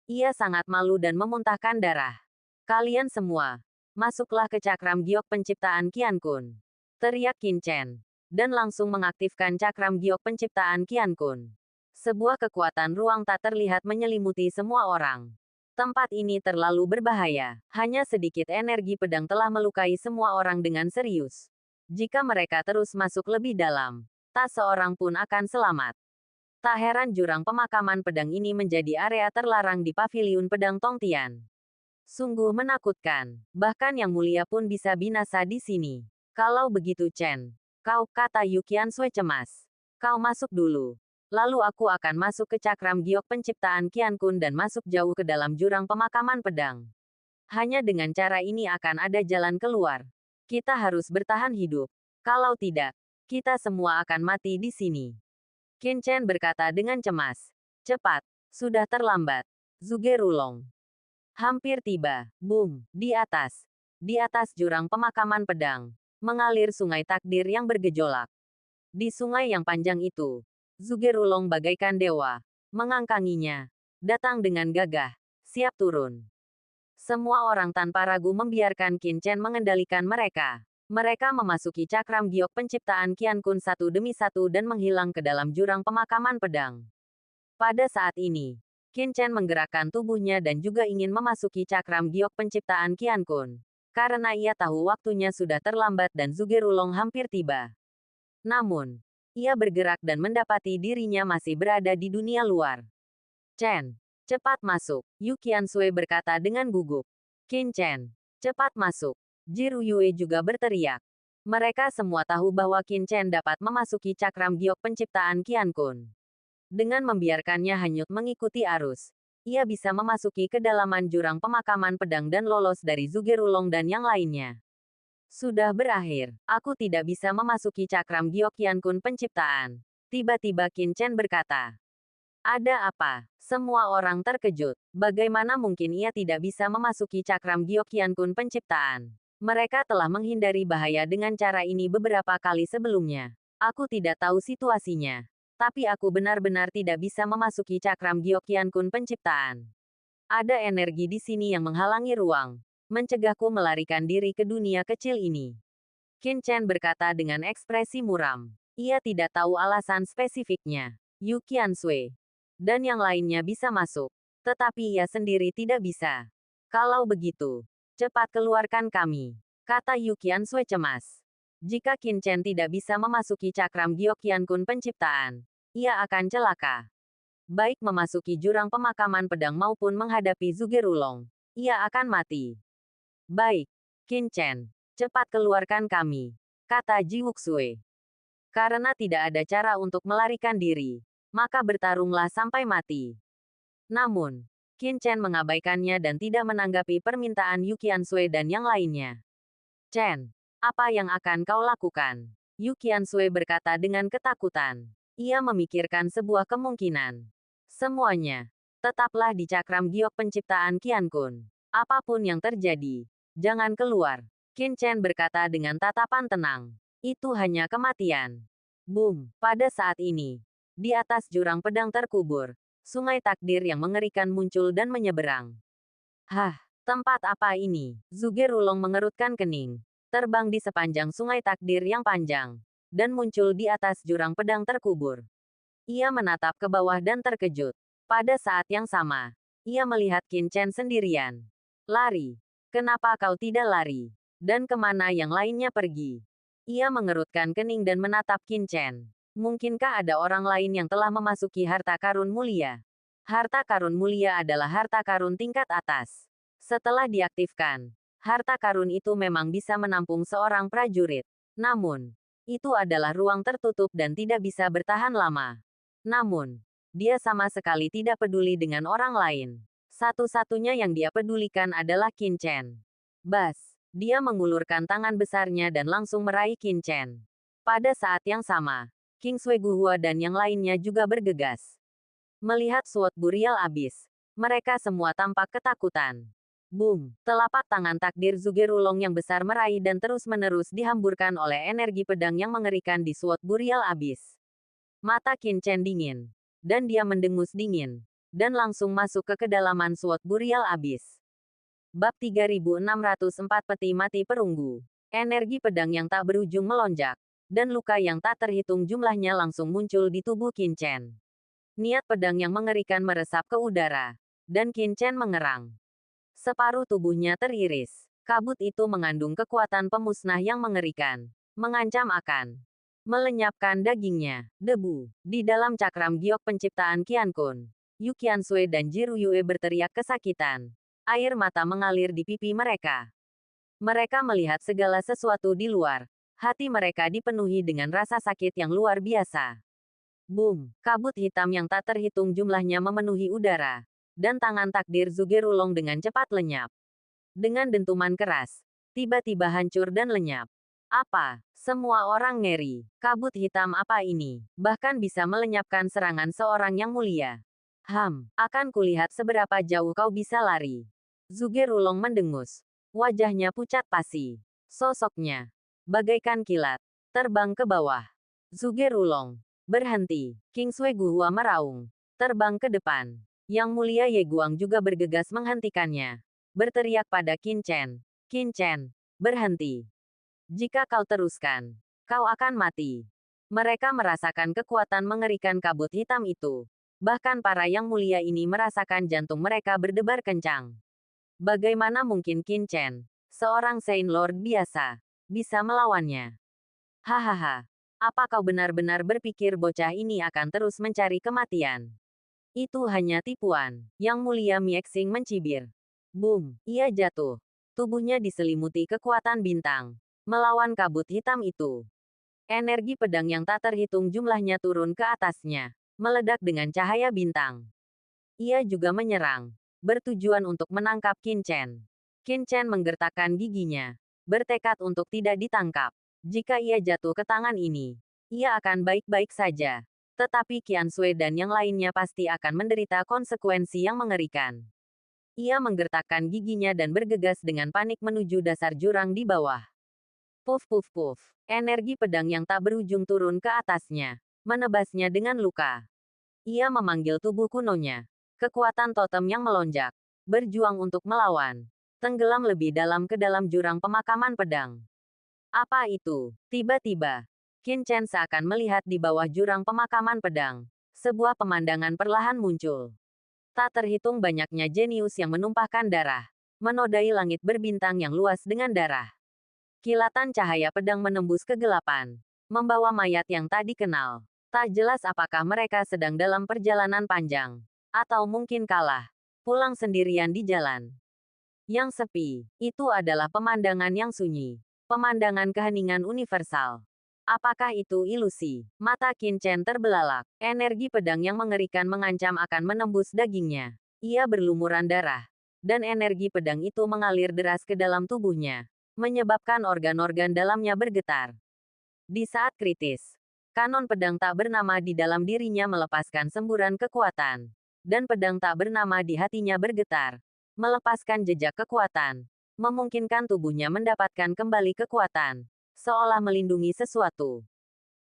Ia sangat malu dan memuntahkan darah. Kalian semua, masuklah ke cakram giok penciptaan Qian Kun. Teriak Qin Chen. Dan langsung mengaktifkan cakram giok penciptaan Qian Kun. Sebuah kekuatan ruang tak terlihat menyelimuti semua orang. Tempat ini terlalu berbahaya. Hanya sedikit energi pedang telah melukai semua orang dengan serius. Jika mereka terus masuk lebih dalam, tak seorang pun akan selamat. Tak heran jurang pemakaman pedang ini menjadi area terlarang di paviliun pedang Tongtian. Sungguh menakutkan. Bahkan yang mulia pun bisa binasa di sini. Kalau begitu Chen, kata Yu Qiansui cemas. Kau masuk dulu. Lalu aku akan masuk ke cakram giok penciptaan Qian Kun dan masuk jauh ke dalam jurang pemakaman pedang. Hanya dengan cara ini akan ada jalan keluar. Kita harus bertahan hidup. Kalau tidak, kita semua akan mati di sini. Qin Chen berkata dengan cemas. Cepat, sudah terlambat. Zhuge Rulong. Hampir tiba. Boom, di atas. Di atas jurang pemakaman pedang, mengalir sungai takdir yang bergejolak. Di sungai yang panjang itu, Zhuge Rulong bagaikan dewa, mengangkanginya. Datang dengan gagah. siap turun. Semua orang tanpa ragu membiarkan Qin Chen mengendalikan mereka. Mereka memasuki cakram giok penciptaan Qian Kun satu demi satu dan menghilang ke dalam jurang pemakaman pedang. Pada saat ini, Qin Chen menggerakkan tubuhnya dan juga ingin memasuki cakram giok penciptaan Qian Kun. Karena ia tahu waktunya sudah terlambat dan Zhuge-Rulong hampir tiba. Namun, ia bergerak dan mendapati dirinya masih berada di dunia luar. Chen, cepat masuk, Yu Qiansui berkata dengan gugup. Qin Chen, cepat masuk. Jiru Yue juga berteriak. Mereka semua tahu bahwa Qin Chen dapat memasuki cakram giok penciptaan Qian Kun. Dengan membiarkannya hanyut mengikuti arus, ia bisa memasuki kedalaman jurang pemakaman pedang dan lolos dari Zhuge-Rulong dan yang lainnya. Sudah berakhir, aku tidak bisa memasuki cakram giok Qian Kun penciptaan. Tiba-tiba Qin Chen berkata. Ada apa? Semua orang terkejut. Bagaimana mungkin ia tidak bisa memasuki cakram giok Qian Kun penciptaan? Mereka telah menghindari bahaya dengan cara ini beberapa kali sebelumnya. Aku tidak tahu situasinya. Tapi aku benar-benar tidak bisa memasuki cakram giok Qian Kun penciptaan. Ada energi di sini yang menghalangi ruang. Mencegahku melarikan diri ke dunia kecil ini. Qin Chen berkata dengan ekspresi muram. Ia tidak tahu alasan spesifiknya. Yu Qiansui dan yang lainnya bisa masuk. Tetapi ia sendiri tidak bisa. Kalau begitu, cepat keluarkan kami, kata Yu Qiansui cemas. Jika Qin Chen tidak bisa memasuki cakram giok Qian Kun penciptaan, ia akan celaka. Baik memasuki jurang pemakaman pedang maupun menghadapi Zhuge-Rulong, ia akan mati. Baik, Qin Chen, cepat keluarkan kami, kata Ji Wuxue. Karena tidak ada cara untuk melarikan diri, maka bertarunglah sampai mati. Namun, Qin Chen mengabaikannya dan tidak menanggapi permintaan Yu Qiansui dan yang lainnya. Chen, apa yang akan kau lakukan? Yu Qiansui berkata dengan ketakutan. Ia memikirkan sebuah kemungkinan. Semuanya, tetaplah di cakram giok penciptaan Qian Kun. Apapun yang terjadi, jangan keluar. Qin Chen berkata dengan tatapan tenang. Itu hanya kematian. Boom, pada saat ini, di atas jurang pedang terkubur, sungai takdir yang mengerikan muncul dan menyeberang. Hah, tempat apa ini? Zhuge-Rulong mengerutkan kening, terbang di sepanjang sungai takdir yang panjang, dan muncul di atas jurang pedang terkubur. Ia menatap ke bawah dan terkejut. Pada saat yang sama, ia melihat Qin Chen sendirian. Lari. Kenapa kau tidak lari? Dan kemana yang lainnya pergi? Ia mengerutkan kening dan menatap Qin Chen. Mungkinkah ada orang lain yang telah memasuki harta karun mulia? Harta karun mulia adalah harta karun tingkat atas. Setelah diaktifkan, harta karun itu memang bisa menampung seorang prajurit. Namun, itu adalah ruang tertutup dan tidak bisa bertahan lama. Namun, dia sama sekali tidak peduli dengan orang lain. Satu-satunya yang dia pedulikan adalah Qin Chen. Bas, dia mengulurkan tangan besarnya dan langsung meraih Qin Chen. Pada saat yang sama, King Sui Guhua dan yang lainnya juga bergegas. Melihat Sword Burial Abyss, mereka semua tampak ketakutan. Boom, telapak tangan takdir Zhuge-Rulong yang besar meraih dan terus-menerus dihamburkan oleh energi pedang yang mengerikan di Sword Burial Abyss. Mata Qin Chen dingin, dan dia mendengus dingin, dan langsung masuk ke kedalaman Sword Burial Abyss. Bab 3604 Peti Mati Perunggu. Energi pedang yang tak berujung melonjak, dan luka yang tak terhitung jumlahnya langsung muncul di tubuh Qin Chen. Niat pedang yang mengerikan meresap ke udara, dan Qin Chen mengerang. Separuh tubuhnya teriris. Kabut itu mengandung kekuatan pemusnah yang mengerikan, mengancam akan melenyapkan dagingnya. Debu. Di dalam cakram giok penciptaan Qian Kun, Yu Qiansui dan Jiru Yue berteriak kesakitan. Air mata mengalir di pipi mereka. Mereka melihat segala sesuatu di luar. Hati mereka dipenuhi dengan rasa sakit yang luar biasa. Boom, kabut hitam yang tak terhitung jumlahnya memenuhi udara. Dan tangan takdir Zhuge-Rulong dengan cepat lenyap. Dengan dentuman keras, tiba-tiba hancur dan lenyap. Apa? Semua orang ngeri. Kabut hitam apa ini? Bahkan bisa melenyapkan serangan seorang yang mulia. Akan kulihat seberapa jauh kau bisa lari. Zhuge-Rulong mendengus. Wajahnya pucat pasi. Sosoknya bagaikan kilat, terbang ke bawah. Zhuge-Rulong berhenti. King Sui Guhua meraung, terbang ke depan. Yang Mulia Ye Guang juga bergegas menghentikannya. Berteriak pada Qin Chen. Qin Chen, berhenti. Jika kau teruskan, kau akan mati. Mereka merasakan kekuatan mengerikan kabut hitam itu. Bahkan para Yang Mulia ini merasakan jantung mereka berdebar kencang. Bagaimana mungkin Qin Chen, seorang Saint Lord biasa, bisa melawannya? Hahaha. Apa kau benar-benar berpikir bocah ini akan terus mencari kematian? Itu hanya tipuan. Yang Mulia Miexing mencibir. Boom, ia jatuh. Tubuhnya diselimuti kekuatan bintang. Melawan kabut hitam itu. Energi pedang yang tak terhitung jumlahnya turun ke atasnya. Meledak dengan cahaya bintang. Ia juga menyerang. Bertujuan untuk menangkap Qin Chen. Qin Chen menggertakkan giginya. Bertekad untuk tidak ditangkap. Jika ia jatuh ke tangan ini, ia akan baik-baik saja. Tetapi Qian Sui dan yang lainnya pasti akan menderita konsekuensi yang mengerikan. Ia menggertakkan giginya dan bergegas dengan panik menuju dasar jurang di bawah. Puf puf puf. Energi pedang yang tak berujung turun ke atasnya. Menebasnya dengan luka. Ia memanggil tubuh kunonya. Kekuatan totem yang melonjak. Berjuang untuk melawan. Tenggelam lebih dalam ke dalam jurang pemakaman pedang. Apa itu? Tiba-tiba, Qin Chen seakan melihat di bawah jurang pemakaman pedang. Sebuah pemandangan perlahan muncul. Tak terhitung banyaknya jenius yang menumpahkan darah. Menodai langit berbintang yang luas dengan darah. Kilatan cahaya pedang menembus kegelapan. Membawa mayat yang tak dikenal. Tak jelas apakah mereka sedang dalam perjalanan panjang. Atau mungkin kalah. Pulang sendirian di jalan. Yang sepi, itu adalah pemandangan yang sunyi. Pemandangan keheningan universal. Apakah itu ilusi? Mata Qin Chen terbelalak. Energi pedang yang mengerikan mengancam akan menembus dagingnya. Ia berlumuran darah. Dan energi pedang itu mengalir deras ke dalam tubuhnya. Menyebabkan organ-organ dalamnya bergetar. Di saat kritis, kanon pedang tak bernama di dalam dirinya melepaskan semburan kekuatan. Dan pedang tak bernama di hatinya bergetar. Melepaskan jejak kekuatan. Memungkinkan tubuhnya mendapatkan kembali kekuatan. Seolah melindungi sesuatu.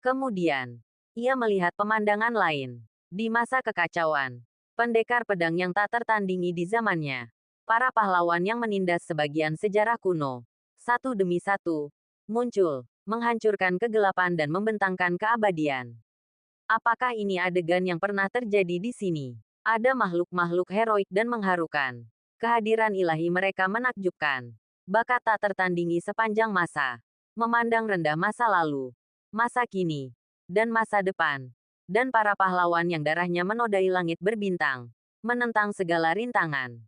Kemudian, ia melihat pemandangan lain. Di masa kekacauan, pendekar pedang yang tak tertandingi di zamannya. Para pahlawan yang menindas sebagian sejarah kuno. Satu demi satu, muncul, menghancurkan kegelapan dan membentangkan keabadian. Apakah ini adegan yang pernah terjadi di sini? Ada makhluk-makhluk heroik dan mengharukan. Kehadiran ilahi mereka menakjubkan. Bakat tak tertandingi sepanjang masa. Memandang rendah masa lalu, masa kini, dan masa depan. Dan para pahlawan yang darahnya menodai langit berbintang. Menentang segala rintangan.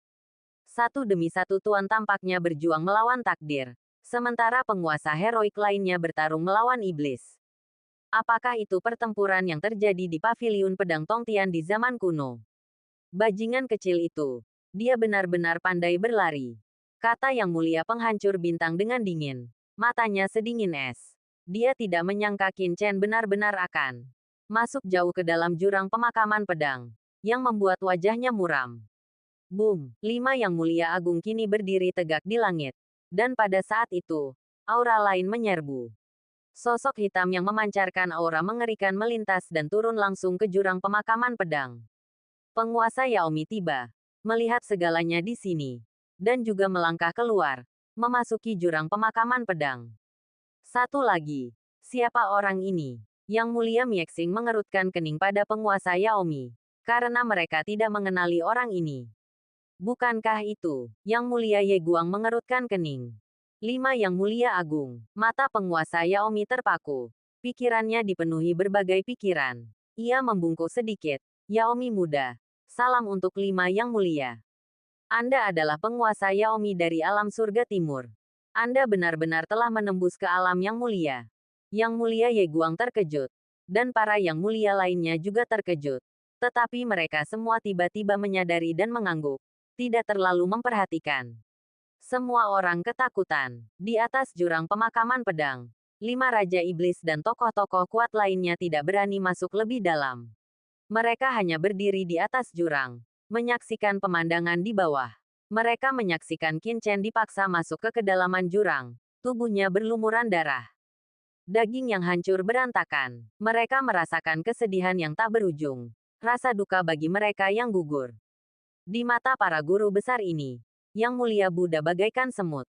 Satu demi satu tuan tampaknya berjuang melawan takdir. Sementara penguasa heroik lainnya bertarung melawan iblis. Apakah itu pertempuran yang terjadi di paviliun pedang Tongtian di zaman kuno? Bajingan kecil itu. Dia benar-benar pandai berlari. Kata Yang Mulia Penghancur Bintang dengan dingin. Matanya sedingin es. Dia tidak menyangka Qin Chen benar-benar akan masuk jauh ke dalam jurang pemakaman pedang. Yang membuat wajahnya muram. Boom! 5 Yang Mulia Agung kini berdiri tegak di langit. Dan pada saat itu, aura lain menyerbu. Sosok hitam yang memancarkan aura mengerikan melintas dan turun langsung ke jurang pemakaman pedang. Penguasa Yaomi tiba. Melihat segalanya di sini. Dan juga melangkah keluar. Memasuki jurang pemakaman pedang. Satu lagi. Siapa orang ini? Yang Mulia Miexing mengerutkan kening pada penguasa Yaomi. Karena mereka tidak mengenali orang ini. Bukankah itu? Yang Mulia Ye Guang mengerutkan kening. 5 Yang Mulia Agung. Mata penguasa Yaomi terpaku. Pikirannya dipenuhi berbagai pikiran. Ia membungkuk sedikit. Yaomi muda. Salam untuk 5 Yang Mulia. Anda adalah penguasa Yaomi dari alam surga timur. Anda benar-benar telah menembus ke alam yang mulia. Yang Mulia Ye Guang terkejut. Dan para Yang Mulia lainnya juga terkejut. Tetapi mereka semua tiba-tiba menyadari dan mengangguk. Tidak terlalu memperhatikan. Semua orang ketakutan. Di atas jurang pemakaman pedang. 5 Raja Iblis dan tokoh-tokoh kuat lainnya tidak berani masuk lebih dalam. Mereka hanya berdiri di atas jurang. Menyaksikan pemandangan di bawah. Mereka menyaksikan Qin Chen dipaksa masuk ke kedalaman jurang. Tubuhnya berlumuran darah. Daging yang hancur berantakan. Mereka merasakan kesedihan yang tak berujung. Rasa duka bagi mereka yang gugur. Di mata para guru besar ini, Yang Mulia Buddha bagaikan semut.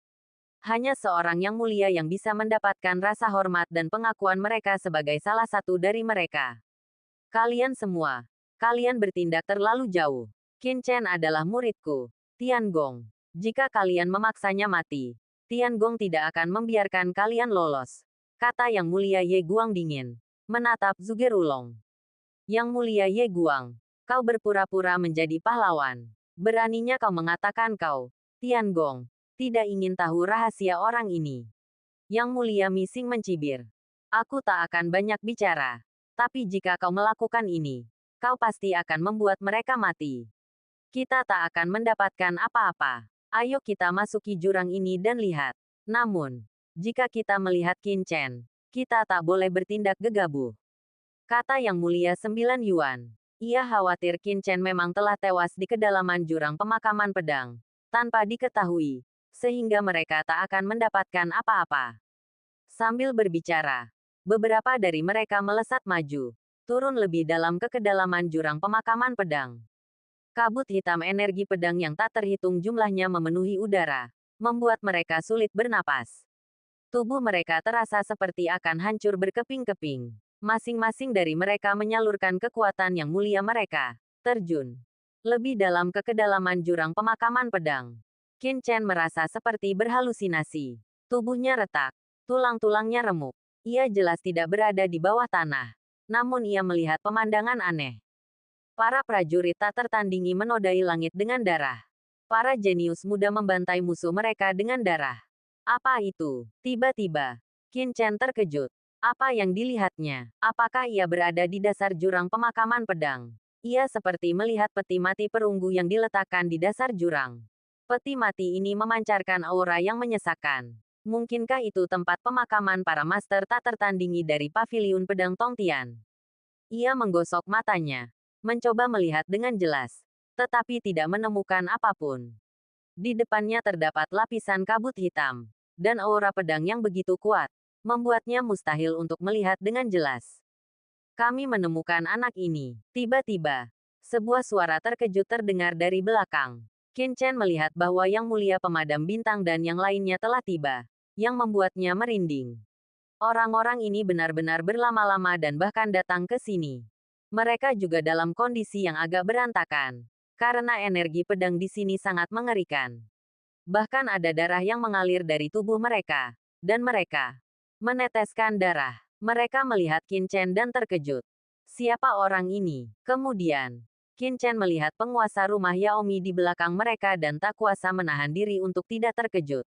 Hanya seorang Yang Mulia yang bisa mendapatkan rasa hormat dan pengakuan mereka sebagai salah satu dari mereka. Kalian semua, kalian bertindak terlalu jauh. Qin Chen adalah muridku, Tiangong. Jika kalian memaksanya mati, Tiangong tidak akan membiarkan kalian lolos, kata Yang Mulia Ye Guang dingin, menatap Zhuge-Rulong. Yang Mulia Ye Guang, kau berpura-pura menjadi pahlawan. Beraninya kau mengatakan kau, Tiangong, tidak ingin tahu rahasia orang ini. Yang Mulia Mising mencibir. Aku tak akan banyak bicara. Tapi jika kau melakukan ini, kau pasti akan membuat mereka mati. Kita tak akan mendapatkan apa-apa. Ayo kita masuki jurang ini dan lihat. Namun, jika kita melihat Qin Chen, kita tak boleh bertindak gegabah. Kata Yang Mulia 9 Yuan. Ia khawatir Qin Chen memang telah tewas di kedalaman jurang pemakaman pedang, tanpa diketahui, sehingga mereka tak akan mendapatkan apa-apa. Sambil berbicara, beberapa dari mereka melesat maju, turun lebih dalam ke kedalaman jurang pemakaman pedang. Kabut hitam energi pedang yang tak terhitung jumlahnya memenuhi udara, membuat mereka sulit bernapas. Tubuh mereka terasa seperti akan hancur berkeping-keping. Masing-masing dari mereka menyalurkan kekuatan yang mulia mereka. Terjun lebih dalam ke kedalaman jurang pemakaman pedang. Qin Chen merasa seperti berhalusinasi. Tubuhnya retak, tulang-tulangnya remuk. Ia jelas tidak berada di bawah tanah. Namun ia melihat pemandangan aneh. Para prajurit tak tertandingi menodai langit dengan darah. Para jenius muda membantai musuh mereka dengan darah. Apa itu? Tiba-tiba, Qin Chen terkejut. Apa yang dilihatnya? Apakah ia berada di dasar jurang pemakaman pedang? Ia seperti melihat peti mati perunggu yang diletakkan di dasar jurang. Peti mati ini memancarkan aura yang menyesakkan. Mungkinkah itu tempat pemakaman para master tak tertandingi dari paviliun pedang Tongtian? Ia menggosok matanya, mencoba melihat dengan jelas, tetapi tidak menemukan apapun. Di depannya terdapat lapisan kabut hitam, dan aura pedang yang begitu kuat, membuatnya mustahil untuk melihat dengan jelas. Kami menemukan anak ini. Tiba-tiba, sebuah suara terkejut terdengar dari belakang. Qin Chen melihat bahwa Yang Mulia Pemadam Bintang dan yang lainnya telah tiba, yang membuatnya merinding. Orang-orang ini benar-benar berlama-lama dan bahkan datang ke sini. Mereka juga dalam kondisi yang agak berantakan, karena energi pedang di sini sangat mengerikan. Bahkan ada darah yang mengalir dari tubuh mereka, dan mereka meneteskan darah. Mereka melihat Qin Chen dan terkejut. Siapa orang ini? Kemudian, Qin Chen melihat penguasa rumah Yaomi di belakang mereka dan tak kuasa menahan diri untuk tidak terkejut.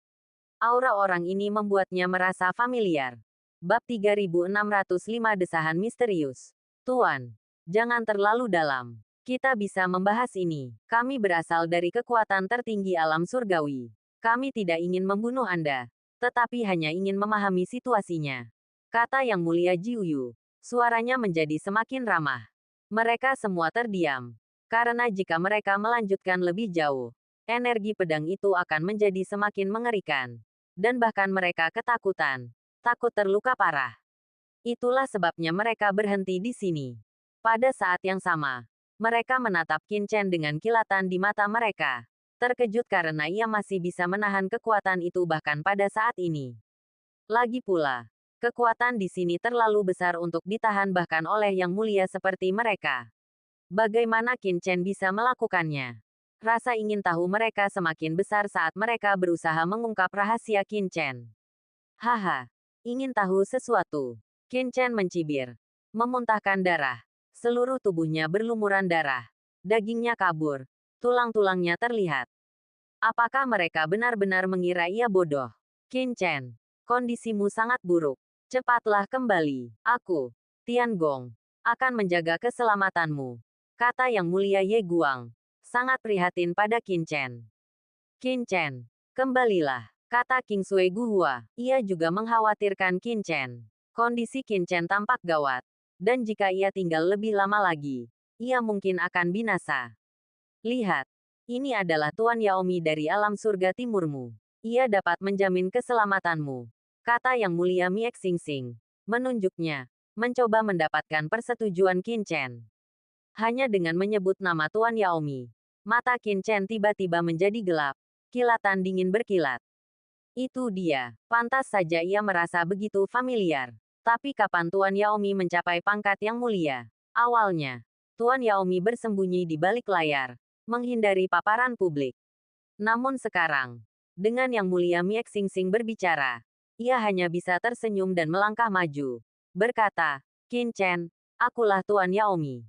Aura orang ini membuatnya merasa familiar. Bab 3605 Desahan Misterius. Tuan, jangan terlalu dalam. Kita bisa membahas ini. Kami berasal dari kekuatan tertinggi alam surgawi. Kami tidak ingin membunuh Anda, tetapi hanya ingin memahami situasinya. Kata Yang Mulia Jiuyu. Suaranya menjadi semakin ramah. Mereka semua terdiam. Karena jika mereka melanjutkan lebih jauh, energi pedang itu akan menjadi semakin mengerikan. Dan bahkan mereka ketakutan. Takut terluka parah. Itulah sebabnya mereka berhenti di sini. Pada saat yang sama, mereka menatap Qin Chen dengan kilatan di mata mereka. Terkejut karena ia masih bisa menahan kekuatan itu bahkan pada saat ini. Lagi pula, kekuatan di sini terlalu besar untuk ditahan bahkan oleh Yang Mulia seperti mereka. Bagaimana Qin Chen bisa melakukannya? Rasa ingin tahu mereka semakin besar saat mereka berusaha mengungkap rahasia Qin Chen. Haha, ingin tahu sesuatu? Qin Chen mencibir, memuntahkan darah. Seluruh tubuhnya berlumuran darah. Dagingnya kabur, tulang-tulangnya terlihat. Apakah mereka benar-benar mengira ia bodoh? Qin Chen, kondisimu sangat buruk. Cepatlah kembali. Aku, Tiangong, akan menjaga keselamatanmu. Kata Yang Mulia Ye Guang, sangat prihatin pada Qin Chen. Qin Chen, kembalilah. Kata King Sui Guhua. Ia juga mengkhawatirkan Qin Chen. Kondisi Qin Chen tampak gawat. Dan jika ia tinggal lebih lama lagi, ia mungkin akan binasa. Lihat, ini adalah Tuan Yaomi dari alam surga timurmu. Ia dapat menjamin keselamatanmu. Kata Yang Mulia Miek Xing Xing. Menunjuknya, mencoba mendapatkan persetujuan Qin Chen. Hanya dengan menyebut nama Tuan Yaomi, Mata Qin Chen tiba-tiba menjadi gelap. Kilatan dingin berkilat. Itu dia. Pantas saja ia merasa begitu familiar. Tapi kapan Tuan Yaomi mencapai pangkat yang mulia? Awalnya, Tuan Yaomi bersembunyi di balik layar, menghindari paparan publik. Namun sekarang, dengan Yang Mulia Miek Xingxing berbicara, ia hanya bisa tersenyum dan melangkah maju. Berkata, Qin Chen, akulah Tuan Yaomi.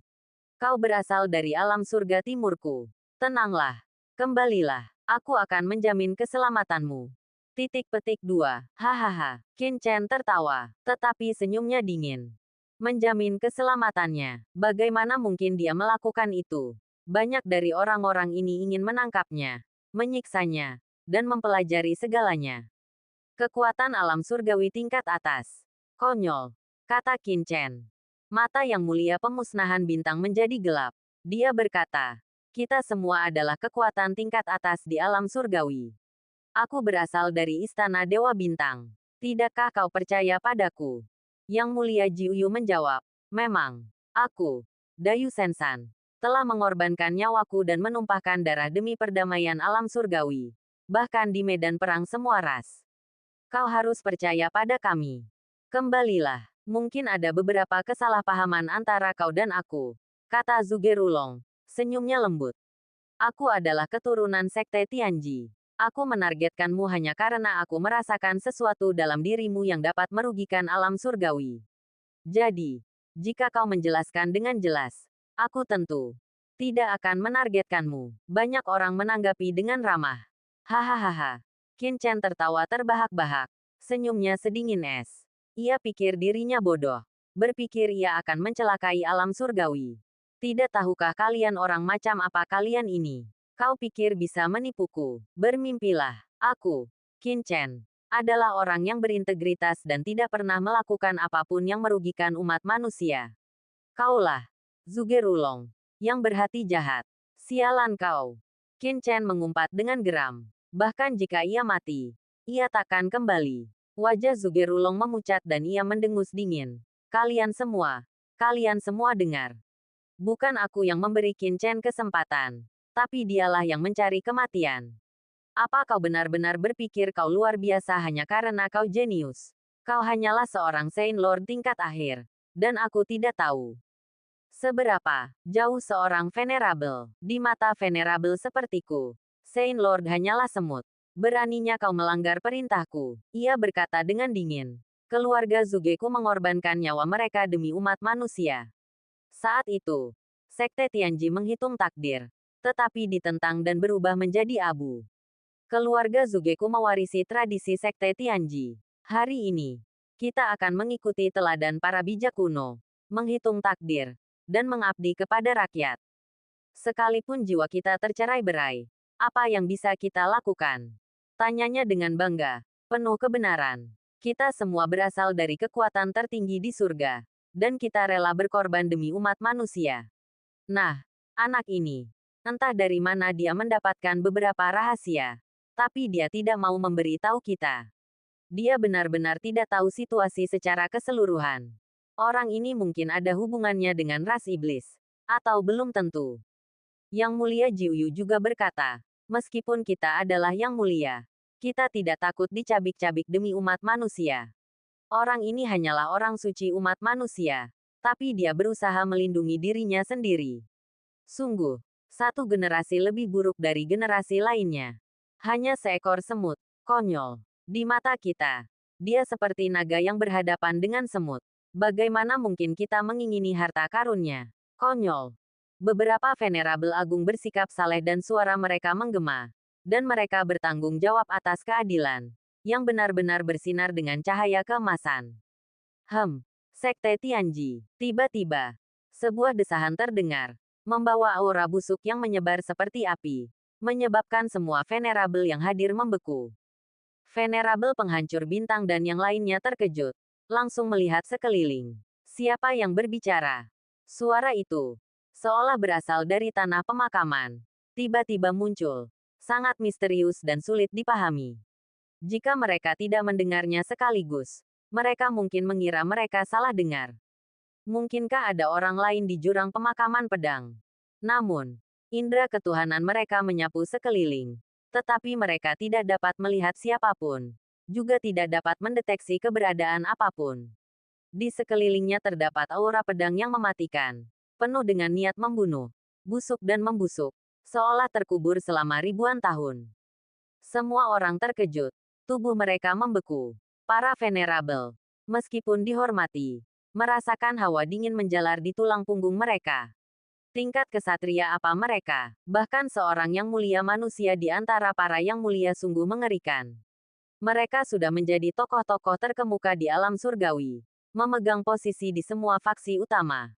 Kau berasal dari alam surga timurku. Tenanglah. Kembalilah. Aku akan menjamin keselamatanmu. Titik petik 2. Hahaha. Qin Chen tertawa, tetapi senyumnya dingin. Menjamin keselamatannya. Bagaimana mungkin dia melakukan itu? Banyak dari orang-orang ini ingin menangkapnya, menyiksanya, dan mempelajari segalanya. Kekuatan alam surgawi tingkat atas. Konyol, kata Qin Chen. Mata Yang Mulia Pemusnahan Bintang menjadi gelap. Dia berkata, kita semua adalah kekuatan tingkat atas di alam surgawi. Aku berasal dari Istana Dewa Bintang. Tidakkah kau percaya padaku? Yang Mulia Jiuyu menjawab, memang, aku, Dayu Sensan, telah mengorbankan nyawaku dan menumpahkan darah demi perdamaian alam surgawi. Bahkan di medan perang semua ras. Kau harus percaya pada kami. Kembalilah. Mungkin ada beberapa kesalahpahaman antara kau dan aku, kata Zugerulong. Senyumnya lembut. Aku adalah keturunan Sekte Tianji. Aku menargetkanmu hanya karena aku merasakan sesuatu dalam dirimu yang dapat merugikan alam surgawi. Jadi, jika kau menjelaskan dengan jelas, aku tentu tidak akan menargetkanmu. Banyak orang menanggapi dengan ramah. Hahaha. Qin Chen tertawa terbahak-bahak. Senyumnya sedingin es. Ia pikir dirinya bodoh. Berpikir ia akan mencelakai alam surgawi. Tidak tahukah kalian orang macam apa kalian ini? Kau pikir bisa menipuku? Bermimpilah. Aku, Qin Chen, adalah orang yang berintegritas dan tidak pernah melakukan apapun yang merugikan umat manusia. Kaulah, Zugerulong, yang berhati jahat. Sialan kau. Qin Chen mengumpat dengan geram. Bahkan jika ia mati, ia takkan kembali. Wajah Zugerulong memucat dan ia mendengus dingin. Kalian semua dengar. Bukan aku yang memberi Qin Chen kesempatan, tapi dialah yang mencari kematian. Apa kau benar-benar berpikir kau luar biasa hanya karena kau jenius? Kau hanyalah seorang Saint Lord tingkat akhir, dan aku tidak tahu seberapa jauh seorang venerable. Di mata venerable sepertiku, Saint Lord hanyalah semut. Beraninya kau melanggar perintahku, ia berkata dengan dingin. Keluarga Zugeku mengorbankan nyawa mereka demi umat manusia. Saat itu, Sekte Tianji menghitung takdir, tetapi ditentang dan berubah menjadi abu. Keluarga Zugeku mewarisi tradisi Sekte Tianji. Hari ini, kita akan mengikuti teladan para bijak kuno, menghitung takdir, dan mengabdi kepada rakyat. Sekalipun jiwa kita tercerai-berai, apa yang bisa kita lakukan? Tanyanya dengan bangga, penuh kebenaran. Kita semua berasal dari kekuatan tertinggi di surga, dan kita rela berkorban demi umat manusia. Nah, anak ini, entah dari mana dia mendapatkan beberapa rahasia, tapi dia tidak mau memberi tahu kita. Dia benar-benar tidak tahu situasi secara keseluruhan. Orang ini mungkin ada hubungannya dengan ras iblis, atau belum tentu. Yang Mulia Jiuyu juga berkata, meskipun kita adalah yang mulia, kita tidak takut dicabik-cabik demi umat manusia. Orang ini hanyalah orang suci umat manusia, tapi dia berusaha melindungi dirinya sendiri. Sungguh, satu generasi lebih buruk dari generasi lainnya. Hanya seekor semut, konyol. Di mata kita, dia seperti naga yang berhadapan dengan semut. Bagaimana mungkin kita mengingini harta karunnya? Konyol. Beberapa venerabel agung bersikap saleh dan suara mereka menggema. Dan mereka bertanggung jawab atas keadilan, yang benar-benar bersinar dengan cahaya keemasan. Sekte Tianji. Tiba-tiba, sebuah desahan terdengar, membawa aura busuk yang menyebar seperti api, menyebabkan semua venerabel yang hadir membeku. Venerabel penghancur bintang dan yang lainnya terkejut, langsung melihat sekeliling. Siapa yang berbicara? Suara itu seolah berasal dari tanah pemakaman. Tiba-tiba muncul, sangat misterius dan sulit dipahami. Jika mereka tidak mendengarnya sekaligus, mereka mungkin mengira mereka salah dengar. Mungkinkah ada orang lain di jurang pemakaman pedang? Namun, Indera ketuhanan mereka menyapu sekeliling. Tetapi mereka tidak dapat melihat siapapun. Juga tidak dapat mendeteksi keberadaan apapun. Di sekelilingnya terdapat aura pedang yang mematikan. Penuh dengan niat membunuh. Busuk dan membusuk. Seolah terkubur selama ribuan tahun. Semua orang terkejut. Tubuh mereka membeku. Para venerable, meskipun dihormati, merasakan hawa dingin menjalar di tulang punggung mereka. Tingkat kesatria apa mereka? Bahkan seorang yang mulia manusia di antara para yang mulia sungguh mengerikan. Mereka sudah menjadi tokoh-tokoh terkemuka di alam surgawi. Memegang posisi di semua faksi utama.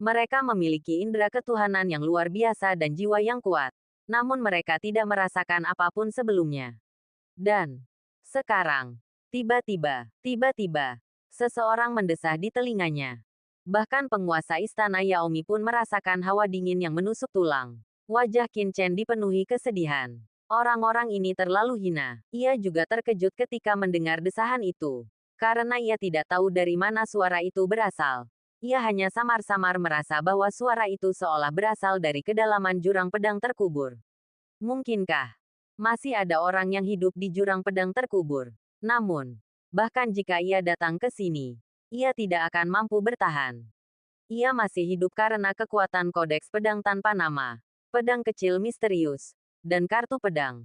Mereka memiliki indera ketuhanan yang luar biasa dan jiwa yang kuat. Namun mereka tidak merasakan apapun sebelumnya. Dan sekarang, tiba-tiba, seseorang mendesah di telinganya. Bahkan penguasa istana Yaomi pun merasakan hawa dingin yang menusuk tulang. Wajah Qin Chen dipenuhi kesedihan. Orang-orang ini terlalu hina. Ia juga terkejut ketika mendengar desahan itu. Karena ia tidak tahu dari mana suara itu berasal. Ia hanya samar-samar merasa bahwa suara itu seolah berasal dari kedalaman jurang pedang terkubur. Mungkinkah masih ada orang yang hidup di jurang pedang terkubur? Namun, bahkan jika ia datang ke sini, ia tidak akan mampu bertahan. Ia masih hidup karena kekuatan kodeks pedang tanpa nama, pedang kecil misterius, dan kartu pedang.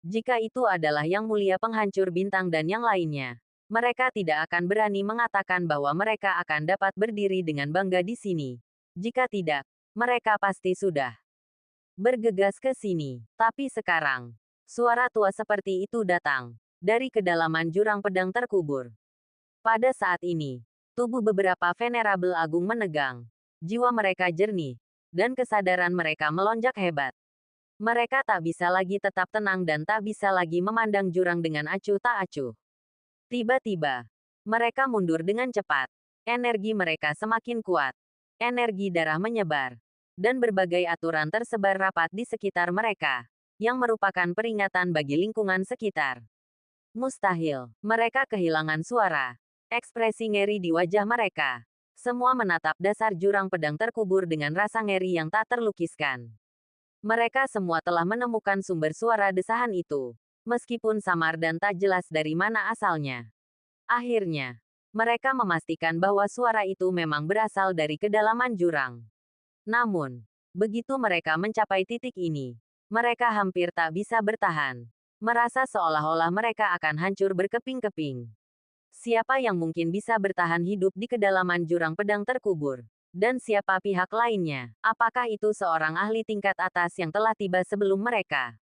Jika itu adalah yang mulia penghancur bintang dan yang lainnya, mereka tidak akan berani mengatakan bahwa mereka akan dapat berdiri dengan bangga di sini. Jika tidak, mereka pasti sudah bergegas ke sini. Tapi sekarang, suara tua seperti itu datang dari kedalaman jurang pedang terkubur. Pada saat ini, tubuh beberapa venerable agung menegang. Jiwa mereka jernih, dan kesadaran mereka melonjak hebat. Mereka tak bisa lagi tetap tenang dan tak bisa lagi memandang jurang dengan acuh tak acuh. Tiba-tiba, mereka mundur dengan cepat. Energi mereka semakin kuat. Energi darah menyebar. Dan berbagai aturan tersebar rapat di sekitar mereka, yang merupakan peringatan bagi lingkungan sekitar. Mustahil, mereka kehilangan suara. Ekspresi ngeri di wajah mereka. Semua menatap dasar jurang pedang terkubur dengan rasa ngeri yang tak terlukiskan. Mereka semua telah menemukan sumber suara desahan itu, meskipun samar dan tak jelas dari mana asalnya. Akhirnya, mereka memastikan bahwa suara itu memang berasal dari kedalaman jurang. Namun, begitu mereka mencapai titik ini, mereka hampir tak bisa bertahan. Merasa seolah-olah mereka akan hancur berkeping-keping. Siapa yang mungkin bisa bertahan hidup di kedalaman jurang pedang terkubur? Dan siapa pihak lainnya? Apakah itu seorang ahli tingkat atas yang telah tiba sebelum mereka?